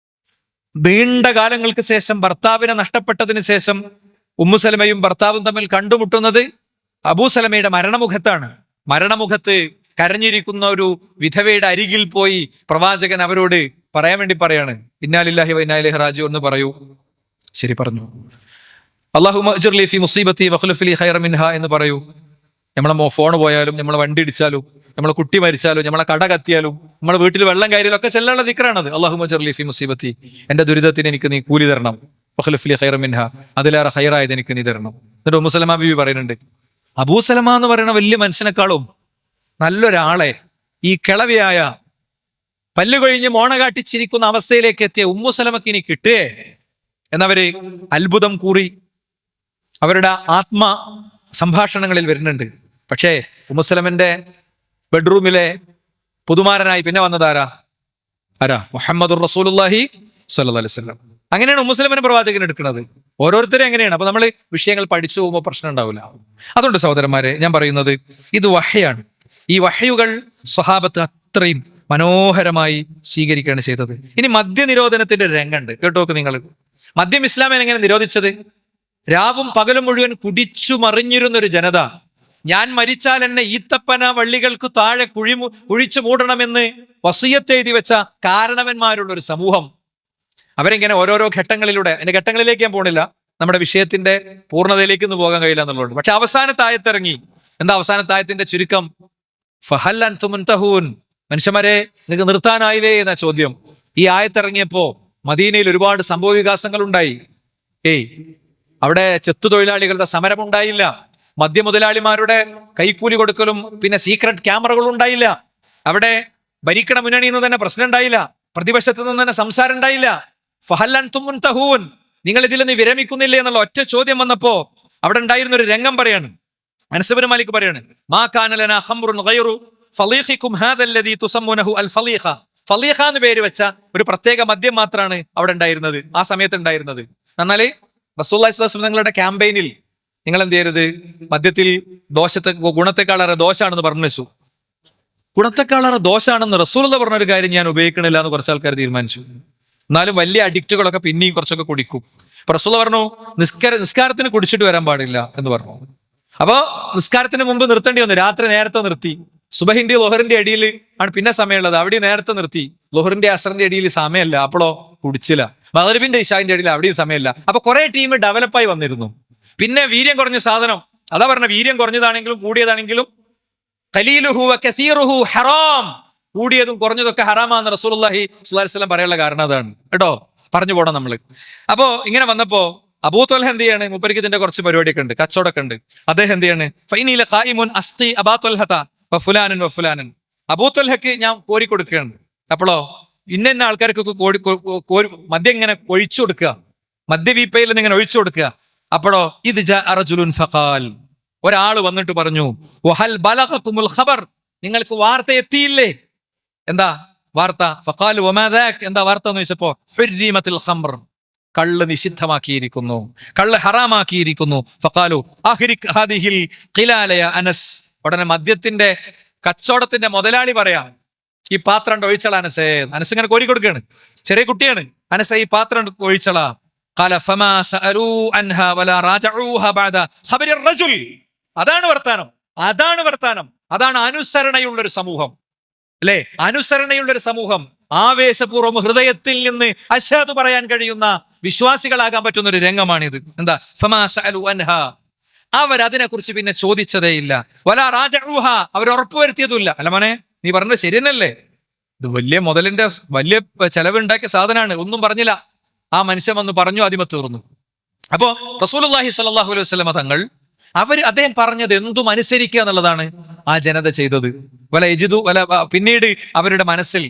നീണ്ട കാലങ്ങൾക്ക് ശേഷം, ഭർത്താവിനെ നഷ്ടപ്പെട്ടതിന് ശേഷം ഉമ്മു സലമയും ഭർത്താവും തമ്മിൽ കണ്ടുമുട്ടുന്നത് അബൂ സലമയുടെ മരണമുഖത്താണ്. മരണമുഖത്ത് കരഞ്ഞിരിക്കുന്ന ഒരു വിധവയുടെ അരികിൽ പോയി പ്രവാചകൻ അവരോട് പറയാൻ വേണ്ടി പറയാണ്, ഇന്നാ ലില്ലാഹി വ ഇന്നാ ഇലൈഹി റാജിഊൻ എന്ന് പറയൂ. ശരി പറഞ്ഞു. അല്ലാഹുമ്മ അജ്ർലി ഫീ മുസീബത്തി വഖ്ലുഫ് ലി ഖൈറൻ മിൻഹാ എന്ന് പറയൂ. നമ്മളെ ഫോൺ പോയാലും, നമ്മളെ വണ്ടി ഇടിച്ചാലും, നമ്മളെ കുട്ടി മരിച്ചാലും, നമ്മളെ കട കത്തിയാലും, നമ്മളെ വീട്ടിൽ വെള്ളം കയറിയാലും ഒക്കെ ചെല്ലാനുള്ള ദിക്റാണത്. അല്ലാഹുമ്മ അജ്ർലി ഫീ മുസീബത്തി, എന്റെ ദുരിതത്തിന് എനിക്ക് നീ കൂലി തരണം. വഖ്ലുഫ് ലി ഖൈറൻ മിൻഹാ, അതിലേറെ ഖൈറായത് എനിക്ക് നീ തരണം. എന്നിട്ട് ഉമ്മു സലമ ബീവി പറയുന്നുണ്ട്, അബൂ സലമ എന്ന് പറയുന്ന വലിയ മനുഷ്യനെക്കാളും നല്ലൊരാളെ, ഈ കിളവിയായ പല്ലുകൊഴിഞ്ഞ് മോണ കാട്ടിച്ചിരിക്കുന്ന അവസ്ഥയിലേക്ക് എത്തിയ ഉമ്മു സലമക്ക് ഇനി കിട്ടേ എന്നവര് അത്ഭുതം കൂറി അവരുടെ ആത്മ സംഭാഷണങ്ങളിൽ വരുന്നുണ്ട്. പക്ഷേ ഉമ്മു സലമന്റെ ബെഡ്റൂമിലെ പുതുമാരനായി പിന്നെ വന്നതാരാ? മുഹമ്മദുർ റസൂലുള്ളാഹി സ്വല്ലല്ലാഹു അലൈഹി വസല്ലം. അങ്ങനെയാണ് ഉമ്മു സലമനെ പ്രവാചകൻ എടുക്കുന്നത്. ഓരോരുത്തരും എങ്ങനെയാണ്. അപ്പൊ നമ്മൾ വിഷയങ്ങൾ പഠിച്ചു പോകുമ്പോൾ പ്രശ്നം ഉണ്ടാവില്ല. അതുകൊണ്ട് സഹോദരന്മാരെ, ഞാൻ പറയുന്നത് ഇത് വഹയാണ്. ഈ വഹയുകൾ സ്വഹാബത്ത് അത്രയും മനോഹരമായി സ്വീകരിക്കുകയാണ് ചെയ്തത്. ഇനി മദ്യനിരോധനത്തിന്റെ ഒരു രംഗമുണ്ട്, കേട്ടോക്ക് നിങ്ങൾ. മദ്യം ഇസ്ലാമിനെ എങ്ങനെ നിരോധിച്ചത്? രാവും പകലും മുഴുവൻ കുടിച്ചു മറിഞ്ഞിരുന്ന ഒരു ജനത, ഞാൻ മരിച്ചാൽ എന്നെ ഈത്തപ്പന വള്ളികൾക്ക് താഴെ കുഴിച്ചു മൂടണമെന്ന് വസിയത്ത് എഴുതി വെച്ച കാരണവന്മാരുള്ള ഒരു സമൂഹം. അവരിങ്ങനെ ഓരോരോ ഘട്ടങ്ങളിലൂടെ, അതിന്റെ ഘട്ടങ്ങളിലേക്ക് ഞാൻ പോണില്ല, നമ്മുടെ വിഷയത്തിന്റെ പൂർണ്ണതയിലേക്ക് ഒന്നും പോകാൻ കഴിയില്ല എന്നുള്ളതുകൊണ്ട്. പക്ഷെ അവസാനത്തെ ആയത്തിറങ്ങി. എന്താ അവസാനത്തെ ആയത്തിന്റെ ചുരുക്കം? ഫഹൽ അൻതും മുൻതഹൂൻ, മനുഷ്യന്മാരെ നിങ്ങൾക്ക് നിർത്താനായില്ലേ എന്ന ചോദ്യം. ഈ ആയത്തിറങ്ങിയപ്പോ മദീനയിൽ ഒരുപാട് സംഭവ വികാസങ്ങൾ ഉണ്ടായി. അവിടെ ചെത്തു തൊഴിലാളികളുടെ സമരം ഉണ്ടായില്ല. മദ്യമുതലാളിമാരുടെ കൈക്കൂലി കൊടുക്കലും പിന്നെ സീക്രട്ട് ക്യാമറകളും ഉണ്ടായില്ല. അവിടെ ഭരിക്കണ മുന്നണിയിൽ നിന്ന് തന്നെ പ്രശ്നം ഉണ്ടായില്ല. പ്രതിപക്ഷത്ത് നിന്ന് തന്നെ സംസാരം ഉണ്ടായില്ല. ഫഹൽ അൻതും മുൻതഹൂൻ, നിങ്ങൾ ഇതിൽ നിന്ന് വിരമിക്കുന്നില്ലേ എന്നുള്ള ഒറ്റ ചോദ്യം വന്നപ്പോ അവിടെ ഉണ്ടായിരുന്ന ഒരു രംഗം പറയാണ്. അനസ് ബിൻ മാലിക് പറയാണ്, മാ കാന ലനാ ഖംറുൻ ഗൈറു ഫളീഖികും ഹാദല്ലദീ തുസമ്മുനഹു അൽ ഫളീഖ. ഫളീഖ എന്ന് പേര് വെച്ച ഒരു പ്രത്യേക മദ്യം മാത്രമാണ് അവിടെ ഉണ്ടായിരുന്നത്, ആ സമയത്ത് ഉണ്ടായിരുന്നത്. എന്നാല് റസൂലുള്ളാഹി സ്വല്ലല്ലാഹു അലൈഹി വസല്ലം നിങ്ങളുടെ ക്യാമ്പയിനിൽ നിങ്ങൾ എന്ത് ചെയ്യരുത്? മദ്യത്തിൽ ഗുണത്തെക്കാളേറെ ദോഷാണെന്ന് പറഞ്ഞു വെച്ചു. ഗുണത്തെക്കാളേറെ ദോഷാണെന്ന് റസൂലുള്ളാഹി പറഞ്ഞൊരു കാര്യം ഞാൻ ഉപയോഗിക്കണില്ല എന്ന് കുറച്ച് ആൾക്കാർ തീരുമാനിച്ചു. എന്നാലും വലിയ അഡിക്റ്റുകളൊക്കെ പിന്നെയും കുറച്ചൊക്കെ കുടിക്കും. അപ്പൊ റസൂൽ പറഞ്ഞു നിസ്കാരത്തിന് കുടിച്ചിട്ട് വരാൻ പാടില്ല എന്ന് പറഞ്ഞു. അപ്പൊ നിസ്കാരത്തിന് മുമ്പ് നിർത്തേണ്ടി വന്നു. രാത്രി നേരത്തെ നിർത്തി. സുബഹിന്റെ ലൊഹറിന്റെ അടിയിൽ ആണ് പിന്നെ സമയമുള്ളത്, അവിടെ നേരത്തെ നിർത്തി. ലൊഹറിന്റെ അസറിന്റെ അടിയിൽ സമയമല്ല, അപ്പോഴോ കുടിച്ചില്ല. മഗ്‌രിബിന്റെ ഇശാന്റെ അടിയിൽ അവിടെയും സമയമല്ല. അപ്പൊ കുറെ ടീം ഡെവലപ്പായി വന്നിരുന്നു. പിന്നെ വീര്യം കുറഞ്ഞ സാധനം, അതാ പറഞ്ഞ വീര്യം കുറഞ്ഞതാണെങ്കിലും കൂടിയതാണെങ്കിലും ഖലീലുഹു വ കസീറുഹു ഹറാം, കൂടിയതും കുറഞ്ഞതൊക്കെ ഹറാമാന്ന് റസൂലുള്ളാഹി സ്വല്ലല്ലാഹി അലൈഹി വസല്ലം പറയാനുള്ള കാരണം അതാണ് കേട്ടോ. പറഞ്ഞു പോണം നമ്മള്. അപ്പോ ഇങ്ങനെ വന്നപ്പോ അബൂ ത്വൽഹ എന്ത് ചെയ്യാണ്? മൂപ്പർക്ക് ഇതിന്റെ കുറച്ച് പരിപാടിയൊക്കെ ഉണ്ട്, കച്ചവടമൊക്കെ ഉണ്ട്. അദ്ദേഹം എന്ത് ചെയ്യാണ്? ഫൈനീല ഖായിമുൻ അസ്ഖി അബാ ത്വൽഹത വഫുലാനൻ വഫുലാനൻ, അബൂ ത്വൽഹക്ക് ഞാൻ കോരി കൊടുക്കുകയാണ്. അപ്പോഴോ ഇന്ന ആൾക്കാർക്കൊക്കെ കോരി മദ്യം ഇങ്ങനെ ഒഴിച്ചു കൊടുക്കുക, മദ്യവീപ്പയിൽ നിന്ന് ഇങ്ങനെ ഒഴിച്ചു കൊടുക്കുക. അപ്പോഴോ ഇത് റജുലുൻ ഫഖാൽ, ഒരാൾ വന്നിട്ട് പറഞ്ഞു വഹൽ ബലഗകുമുൽ ഖബർ, നിങ്ങൾക്ക് വാർത്ത എത്തിയില്ലേ? എന്താ വാർത്ത? ഫഖാലു വമാ ദാക്, എന്താ വാർത്ത എന്ന് ചോദിച്ചപ്പോ ഹുർരിമത്തുൽ ഖംർ, കള്ള് നിഷിദ്ധമാക്കിയിരിക്കുന്നു, കള്ള് ഹറാമാക്കിയിരിക്കുന്നു. ഫഖാലു അഹ്രിക് ഹാദിഹിൽ ഖിലാല യാ അനസ്, ഉടനെ മദ്യത്തിന്റെ കച്ചവടത്തിന്റെ മുതലാളി പറയാം, ഈ പാത്രം ഒഴിച്ചള അനസേ. അനസ് ഇങ്ങനെ കോരി കൊടുക്കുകയാണ്, ചെറിയ കുട്ടിയാണ്. അനസ ഈ പാത്രം ഒഴിച്ചള. ഖാല ഫമാ സഅലൂ അൻഹാ വലാ റാജഊഹാ ബഅദ ഖബരി റജുൽ, അതാണ് വർത്താനം, അതാണ് വർത്താനം, അതാണ് അനുസരണയുള്ളൊരു സമൂഹം അല്ലെ? അനുസരണയുള്ളൊരു സമൂഹം, ആവേശപൂർവ്വം ഹൃദയത്തിൽ നിന്ന് അശ്ഹദു പറയാൻ കഴിയുന്ന വിശ്വാസികളാകാൻ പറ്റുന്ന ഒരു രംഗമാണിത്. എന്താ? ഫമാ സഅലു അൻഹാ, അവരതിനെ കുറിച്ച് പിന്നെ ചോദിച്ചതേയില്ല. വലാ റാജഊഹ, അവർ ഉറപ്പുവരുത്തിയതുമില്ല. അല്ല മോനെ നീ പറഞ്ഞത് ശരിയല്ലേ, ഇത് വലിയ മുതലിന്റെ വലിയ ചെലവുണ്ടാക്കിയ സാധനമാണ്, ഒന്നും പറഞ്ഞില്ല. ആ മനുഷ്യൻ വന്ന് പറഞ്ഞു, ആദ്യമേ തീർന്നു. അപ്പോ റസൂലുള്ളാഹി സ്വല്ലല്ലാഹു അലൈഹി വസല്ലമ തങ്ങൾ അദ്ദേഹം പറഞ്ഞത് എന്തും അനുസരിക്കുക എന്നുള്ളതാണ് ആ ജനത ചെയ്തത്. പിന്നീട് അവരുടെ മനസ്സിൽ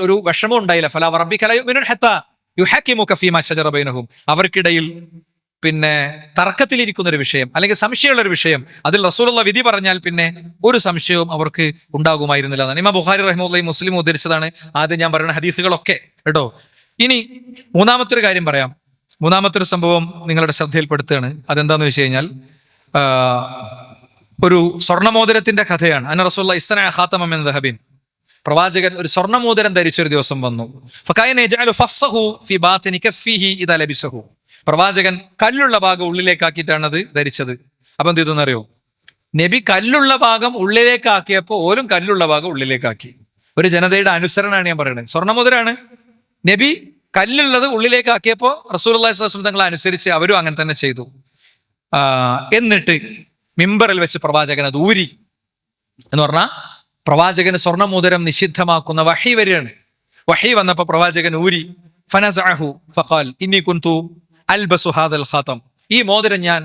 ഒരു വിഷമം ഉണ്ടായില്ല. ഫലാ വറബ്ബിക ലാ യുഅ്മിനൂന ഹത്താ യുഹക്കിമുക ഫീമാ ശജറ ബൈനഹും, അവർക്കിടയിൽ പിന്നെ തർക്കത്തിലിരിക്കുന്ന ഒരു വിഷയം അല്ലെങ്കിൽ സംശയമുള്ള ഒരു വിഷയം, അതിൽ റസൂലുള്ള വിധി പറഞ്ഞാൽ പിന്നെ ഒരു സംശയവും അവർക്ക് ഉണ്ടാകുമായിരുന്നില്ല എന്നാണ് ഇമാം ബുഖാരി റഹിമഹുല്ലാഹി മുസ്ലിം ഉദ്ധരിച്ചതാണ് ആദ്യം ഞാൻ പറയുന്ന ഹദീസുകളൊക്കെ കേട്ടോ. ഇനി മൂന്നാമത്തെ കാര്യം പറയാം. മൂന്നാമത്തെ സംഭവം നിങ്ങളുടെ ശ്രദ്ധയിൽപ്പെടുത്തുകയാണ്. അതെന്താന്ന് വെച്ച് കഴിഞ്ഞാൽ ഒരു സ്വർണ്ണമോതിരത്തിന്റെ കഥയാണ്. അന്ന റസൂലുള്ളാഹി ഇസ്തനഅ ഖാതമൻ മിൻ ദഹബിൻ, പ്രവാചകൻ ഒരു സ്വർണ്ണമോതിരം ധരിച്ചൊരു ദിവസം വന്നു. ഫകാന യജഅലു ഫസ്സഹു ഫി ബാതിനി കഫിഹി ഇദാ ലബിസഹു, പ്രവാചകൻ കല്ലുള്ള ഭാഗം ഉള്ളിലേക്കാക്കിയിട്ടാണ് അത് ധരിച്ചത്. അപ്പൊ എന്ത് ചെയ്തെന്നറിയോ? നബി കല്ലുള്ള ഭാഗം ഉള്ളിലേക്കാക്കിയപ്പോൾ ഓലും കല്ലുള്ള ഭാഗം ഉള്ളിലേക്കാക്കി. ഒരു ജനതയുടെ അനുസരണമാണ് ഞാൻ പറയുന്നത്. സ്വർണ്ണമോതിരാണ്, നബി കല്ലുള്ളത് ഉള്ളിലേക്കാക്കിയപ്പോൾ റസൂലുള്ളാഹി സ്വല്ലല്ലാഹു അലൈഹി വസല്ലം തങ്ങളെ അനുസരിച്ച് അവരും അങ്ങനെ തന്നെ ചെയ്തു. എന്നിട്ട് മിമ്പറിൽ വെച്ച് പ്രവാചകൻ അത് ഊരി. എന്ന് പറഞ്ഞാൽ പ്രവാചകന് സ്വർണ്ണമോതിരം നിഷിദ്ധമാക്കുന്ന വഹി വരികയാണ്. വഹി വന്നപ്പോൾ പ്രവാചകൻ ഊരി. ഫനസഅഹു ഫഖാൽ ഇന്നി കുൻതു അൽബസു ഹാദൽ ഖാതം, ഈ മോതിരം ഞാൻ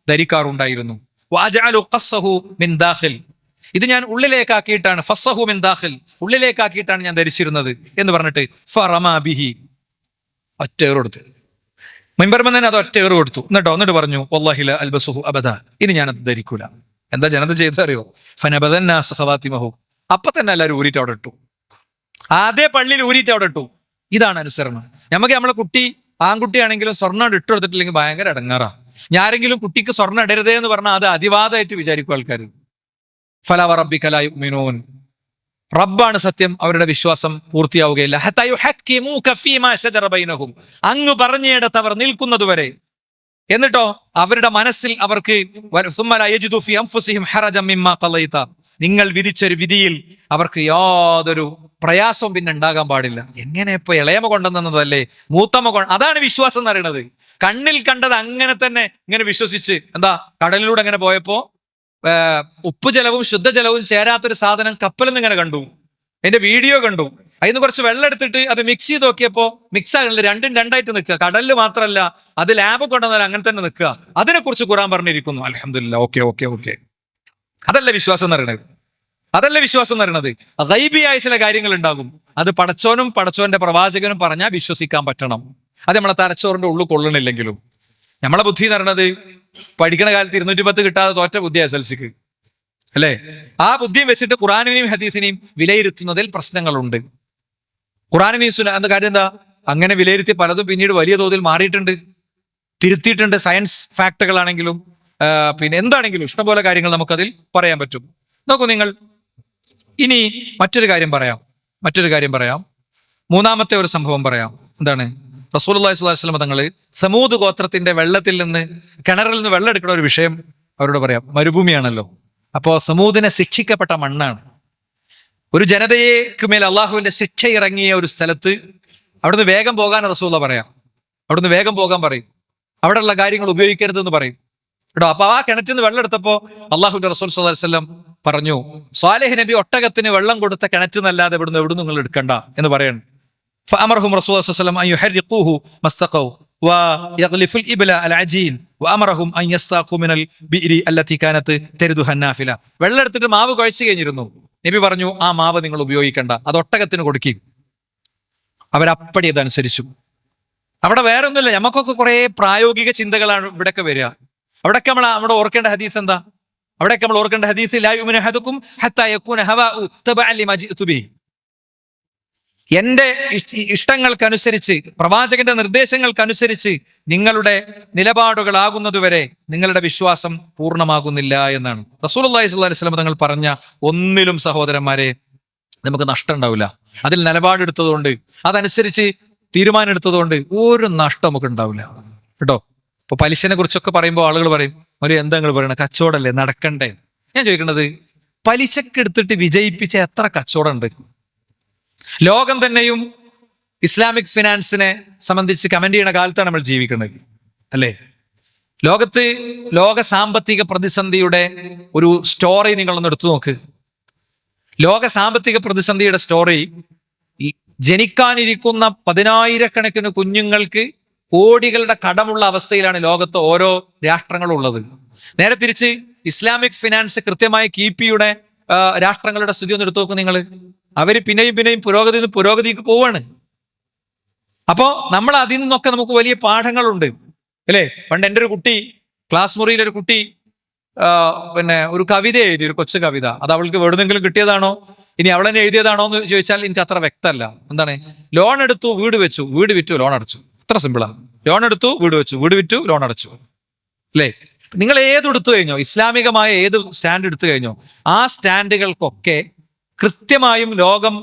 ധരിക്കാറുണ്ടായിരുന്നു. വഅജഅലു ഖസ്സഹു മിൻ ദാഖിൽ, ഇത് ഞാൻ ഉള്ളിലേക്കാക്കിയിട്ടാണ്, ഫസ്സഹു മിൻ ദാഖിൽ, ഉള്ളിലേക്കാക്കിയിട്ടാണ് ഞാൻ ധരിച്ചിരുന്നത് എന്ന് പറഞ്ഞിട്ട് ഫറമാ ബിഹി, ഒറ്റ ഏറ് കൊടുത്തു. മിമ്പർമൻ തന്നെ അത് ഒറ്റ ഏറ് കൊടുത്തു. എന്നിട്ട് പറഞ്ഞു വല്ലാഹി ലാ അൽബസുഹു അബദ, ഇനി ഞാനത് ധരിക്കൂല. എന്താ ജനത ചെയ്തറിയോ? ഫനബദൻ നാസ് ഖവാതിമഹു, അപ്പൊ തന്നെ എല്ലാവരും ഊരിയിട്ട് അവിടെ ഇട്ടു. ആദ്യ പള്ളിയിൽ ഊരിയിട്ട് അവിടെ ഇട്ടു. ഇതാണ് അനുസരണം. നമുക്ക് നമ്മളെ കുട്ടി ആൺകുട്ടിയാണെങ്കിലും സ്വർണ്ണം ഇട്ട് കൊടുത്തിട്ടില്ലെങ്കിൽ ഭയങ്കര ഇടങ്ങാറാ. ഞാരെങ്കിലും കുട്ടിക്ക് സ്വർണ്ണം ഇടരുതേ എന്ന് പറഞ്ഞാൽ അത് അതിവാദമായിട്ട് വിചാരിക്കും ആൾക്കാർ. ഫലാ വറബ്ബിക ലാ യുഅ്മിനൂൻ, റബ്ബാണ് സത്യം, അവരുടെ വിശ്വാസം പൂർത്തിയാവുകയില്ല. ഹത്താ യുഹക്കിമൂക ഫീമാ ശജറ ബൈനഹും, അങ്ങ് പറഞ്ഞിടത്ത് അവർ നിൽക്കുന്നതുവരെ. എന്നിട്ടോ അവരുടെ മനസ്സിൽ അവർക്ക് സുമ്മ ലാ യജിദു ഫീ അൻഫുസിഹിം ഹറജൻ മിമ്മാ ഖളൈത, നിങ്ങൾ വിധിച്ചൊരു വിധിയിൽ അവർക്ക് യാതൊരു പ്രയാസവും പിന്നെ ഉണ്ടാകാൻ പാടില്ല. എങ്ങനെ ഇപ്പൊ ഇളയമ കൊണ്ടുവന്നതല്ലേ മൂത്തമ്മ അതാണ് വിശ്വാസം എന്ന് പറയുന്നത്. കണ്ണിൽ കണ്ടത് അങ്ങനെ തന്നെ ഇങ്ങനെ വിശ്വസിച്ച്, എന്താ കടലിലൂടെ അങ്ങനെ പോയപ്പോ ഉപ്പ് ജലവും ശുദ്ധജലവും ചേരാത്തൊരു സാധനം കപ്പലിൽ നിന്ന് ഇങ്ങനെ കണ്ടു, അതിന്റെ വീഡിയോ കണ്ടു. അതിന് കുറച്ച് വെള്ളം എടുത്തിട്ട് അത് മിക്സ് ചെയ്ത് നോക്കിയപ്പോ മിക്സ് ആകണില്ല, രണ്ടും രണ്ടായിട്ട് നിൽക്കുക. കടലിൽ മാത്രമല്ല അത് ലാബ് കൊണ്ടുവന്നാൽ അങ്ങനെ തന്നെ നിൽക്കുക. അതിനെക്കുറിച്ച് ഖുർആൻ പറഞ്ഞിരിക്കുന്നു. അൽഹംദുലില്ലാ, ഓക്കെ. അതല്ല വിശ്വാസം എന്ന് പറയുന്നത്. അതല്ല വിശ്വാസം എന്ന് പറയുന്നത്. ഗൈബിയായ ചില കാര്യങ്ങൾ ഉണ്ടാകും, അത് പടച്ചോനും പടച്ചോന്റെ പ്രവാചകനും പറഞ്ഞാൽ വിശ്വസിക്കാൻ പറ്റണം. അത് നമ്മളെ തലച്ചോറിന്റെ ഉള്ളിൽ കൊള്ളണില്ലെങ്കിലും. നമ്മളെ ബുദ്ധി എന്ന് പറയുന്നത് പഠിക്കണ കാലത്ത് 210 കിട്ടാതെ തോറ്റ ബുദ്ധി SLCക്ക് അല്ലേ? ആ ബുദ്ധിയും വെച്ചിട്ട് ഖുറാനിനെയും ഹദീസിനെയും വിലയിരുത്തുന്നതിൽ പ്രശ്നങ്ങളുണ്ട്. ഖുറാനിനെയും എന്ന കാര്യം എന്താ, അങ്ങനെ വിലയിരുത്തി പലതും പിന്നീട് വലിയ തോതിൽ മാറിയിട്ടുണ്ട്, തിരുത്തിയിട്ടുണ്ട്. സയൻസ് ഫാക്ടുകളാണെങ്കിലും പിന്നെ എന്താണെങ്കിലും ഇഷ്ടംപോലെ കാര്യങ്ങൾ നമുക്കതിൽ പറയാൻ പറ്റും. നോക്കൂ നിങ്ങൾ, ഇനി മറ്റൊരു കാര്യം പറയാം. മൂന്നാമത്തെ ഒരു സംഭവം പറയാം. എന്താണ്? റസൂലുള്ളാഹി സ്വല്ലല്ലാഹു അലൈഹി വസല്ലം തങ്ങള് സമൂദ് ഗോത്രത്തിന്റെ വെള്ളത്തിൽ നിന്ന്, കിണറിൽ നിന്ന് വെള്ളം എടുക്കുന്ന ഒരു വിഷയം അവരോട് പറയാം. മരുഭൂമിയാണല്ലോ, അപ്പോ സമൂദിനെ ശിക്ഷിക്കപ്പെട്ട മണ്ണാണ്. ഒരു ജനതയ്ക്ക് മേൽ അള്ളാഹുവിന്റെ ശിക്ഷ ഇറങ്ങിയ ഒരു സ്ഥലത്ത് അവിടുന്ന് വേഗം പോകാൻ റസൂലുള്ളാഹി പറയാം. അവിടുന്ന് വേഗം പോകാൻ പറയും. അവിടെയുള്ള കാര്യങ്ങൾ ഉപയോഗിക്കരുതെന്ന് പറയും കേട്ടോ. അപ്പൊ ആ കിണറ്റിൽ നിന്ന് വെള്ളം എടുത്തപ്പോ അള്ളാഹുവിന്റെ റസൂൽ സ്വല്ലല്ലാഹു അലൈഹി വസല്ലം പറഞ്ഞു, സ്വാലിഹ് നബി ഒട്ടകത്തിന് വെള്ളം കൊടുത്ത കിണറ്റിന്നല്ലാതെ എവിടുന്ന് നിങ്ങൾ എടുക്കണ്ട എന്ന് പറയണം. فأمرهم رسول الله صلى الله عليه وسلم أن يحرقوه ما استقوا ويغلفوا الإبل العجين وأمرهم أن يستاقوا من البئر التي كانت تردها النافلة. വെള്ളം എടുത്തിട്ട് മാവ് കുഴച്ചു കഴിഞ്ഞിരുന്നു. നബി പറഞ്ഞു, ആ മാവ് നിങ്ങൾ ഉപയോഗിക്കണ്ട, അത് ഒട്ടകത്തിന് കൊടുക്കും. അവരപ്പടി അതനുസരിച്ചു. അവിടെ വേറെ ഒന്നുമില്ല. നമുക്കൊക്കെ കുറെ പ്രായോഗിക ചിന്തകളാണ് ഇവിടെയൊക്കെ വരിക. അവിടെയൊക്കെ നമ്മുടെ ഓർക്കേണ്ട ഹദീസ് എന്താ? അവിടെയൊക്കെ നമ്മൾ ഓർക്കേണ്ട ഹദീസ് ലാ യുമിനു അഹദുക്കും ഹത്താ യകൂന ഹവാഉ തബഅൻ ലിമാ ജിഅതു ബിഹി. എന്റെ ഇഷ്ടങ്ങൾക്കനുസരിച്ച്, പ്രവാചകന്റെ നിർദ്ദേശങ്ങൾക്കനുസരിച്ച് നിങ്ങളുടെ നിലപാടുകളാകുന്നതുവരെ നിങ്ങളുടെ വിശ്വാസം പൂർണ്ണമാകുന്നില്ല എന്നാണ് റസൂലുള്ളാഹി സ്വല്ലല്ലാഹു അലൈഹി വസല്ലം തങ്ങൾ പറഞ്ഞ ഒന്നിലും സഹോദരന്മാരെ നമുക്ക് നഷ്ടം ഉണ്ടാവില്ല. അതിൽ നിലപാടെടുത്തതുകൊണ്ട്, അതനുസരിച്ച് തീരുമാനം എടുത്തതുകൊണ്ട് ഒരു നഷ്ടം നമുക്ക് ഉണ്ടാവില്ല കേട്ടോ. ഇപ്പൊ പലിശനെ കുറിച്ചൊക്കെ പറയുമ്പോൾ ആളുകൾ പറയും, ഒരു എന്താ നിങ്ങൾ പറയണത്, കച്ചവടമല്ലേ, നടക്കണ്ടേ? ഞാൻ ചോദിക്കുന്നത്, പലിശക്ക് എടുത്തിട്ട് വിജയിപ്പിച്ച എത്ര കച്ചവടം ഉണ്ട്? ലോകം തന്നെയും ഇസ്ലാമിക് ഫിനാൻസിനെ സംബന്ധിച്ച് കമന്റ് ചെയ്യുന്ന കാലത്താണ് നമ്മൾ ജീവിക്കുന്നത്, അല്ലേ? ലോക സാമ്പത്തിക പ്രതിസന്ധിയുടെ ഒരു സ്റ്റോറി നിങ്ങളൊന്ന് എടുത്തു നോക്ക്. ലോക സാമ്പത്തിക പ്രതിസന്ധിയുടെ സ്റ്റോറി, ജനിക്കാനിരിക്കുന്ന 10,000-കണക്കിന് കുഞ്ഞുങ്ങൾക്ക് കോടികളുടെ കടമുള്ള അവസ്ഥയിലാണ് ലോകത്ത് ഓരോ രാഷ്ട്രങ്ങളും ഉള്ളത്. നേരെ തിരിച്ച് ഇസ്ലാമിക് ഫിനാൻസ് കൃത്യമായി കീപ്പിയുടെ രാഷ്ട്രങ്ങളുടെ സ്ഥിതി ഒന്ന് എടുത്തു നോക്കും നിങ്ങൾ. അവര് പിന്നെയും പുരോഗതിക്ക് പോവാണ്. അപ്പോ നമ്മൾ അതിൽ നിന്നൊക്കെ നമുക്ക് വലിയ പാഠങ്ങളുണ്ട്, അല്ലേ? പണ്ട് എൻ്റെ ഒരു കുട്ടി, ക്ലാസ് മുറിയിൽ ഒരു കുട്ടി ഒരു കവിത എഴുതി, ഒരു കൊച്ചു കവിത. അത് അവൾക്ക് എവിടുന്നെങ്കിലും കിട്ടിയതാണോ, ഇനി അവൾ തന്നെ എഴുതിയതാണോ എന്ന് ചോദിച്ചാൽ എനിക്ക് അത്ര വ്യക്തമല്ല. എന്താണ്? ലോൺ എടുത്തു, വീട് വെച്ചു, വീട് വിറ്റു, ലോൺ അടച്ചു. ഇത്ര സിമ്പിളാ. ലോൺ എടുത്തു, വീട് വെച്ചു, വീട് വിറ്റു, ലോൺ അടച്ചു, അല്ലേ? നിങ്ങൾ ഏതെടുത്തു കഴിഞ്ഞോ, ഇസ്ലാമികമായ ഏത് സ്റ്റാൻഡ് എടുത്തു കഴിഞ്ഞോ, ആ സ്റ്റാൻഡുകൾക്കൊക്കെ കൃത്യമായും ലോകം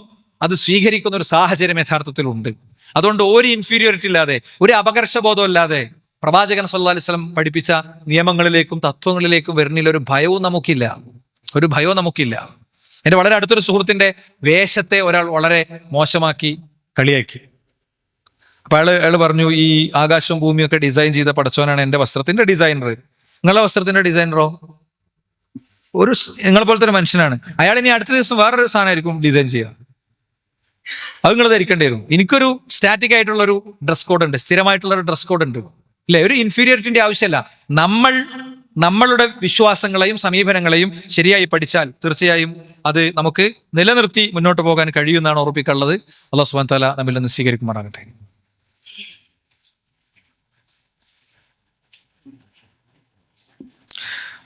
അത് സ്വീകരിക്കുന്ന ഒരു സാഹചര്യം യഥാർത്ഥത്തിൽ ഉണ്ട്. അതുകൊണ്ട് ഒരു ഇൻഫീരിയോറിറ്റി ഇല്ലാതെ, ഒരു അപകർഷബോധം ഇല്ലാതെ പ്രവാചകൻ സല്ലല്ലാഹു അലൈഹി വസല്ലം പഠിപ്പിച്ച നിയമങ്ങളിലേക്കും തത്വങ്ങളിലേക്കും വരുന്നതിൽ ഒരു ഭയവും നമുക്കില്ല. എൻ്റെ വളരെ അടുത്തൊരു സുഹൃത്തിന്റെ വേഷത്തെ ഒരാൾ വളരെ മോശമാക്കി കളിയാക്കി. അപ്പൊ അയാള് പറഞ്ഞു, ഈ ആകാശവും ഭൂമിയും ഒക്കെ ഡിസൈൻ ചെയ്ത പടച്ചോനാണ് എൻ്റെ വസ്ത്രത്തിന്റെ ഡിസൈനർ. നിങ്ങളുടെ വസ്ത്രത്തിന്റെ ഡിസൈനറോ നിങ്ങളെ പോലത്തെ ഒരു മനുഷ്യനാണ്. അയാൾ ഇനി അടുത്ത ദിവസം വേറൊരു സാധനമായിരിക്കും ഡിസൈൻ ചെയ്യുക. അത് നിങ്ങൾ ധരിക്കേണ്ടി വരും. എനിക്കൊരു സ്റ്റാറ്റിക് ആയിട്ടുള്ള ഒരു ഡ്രസ് കോഡ് ഉണ്ട്, സ്ഥിരമായിട്ടുള്ള ഒരു ഡ്രസ് കോഡ് ഉണ്ട്, ഇല്ലേ? ഒരു ഇൻഫീരിയോറിറ്റിന്റെ ആവശ്യമല്ല. നമ്മളുടെ വിശ്വാസങ്ങളെയും സമീപനങ്ങളെയും ശരിയായി പഠിച്ചാൽ തീർച്ചയായും അത് നമുക്ക് നിലനിർത്തി മുന്നോട്ട് പോകാൻ കഴിയുമെന്നാണ് ഉറപ്പിക്കുള്ളത്. അല്ലാഹു സുബ്ഹാനഹു വ തആല നമ്മിൽ നിന്ന് സ്വീകരിക്കുമാറാകട്ടെ.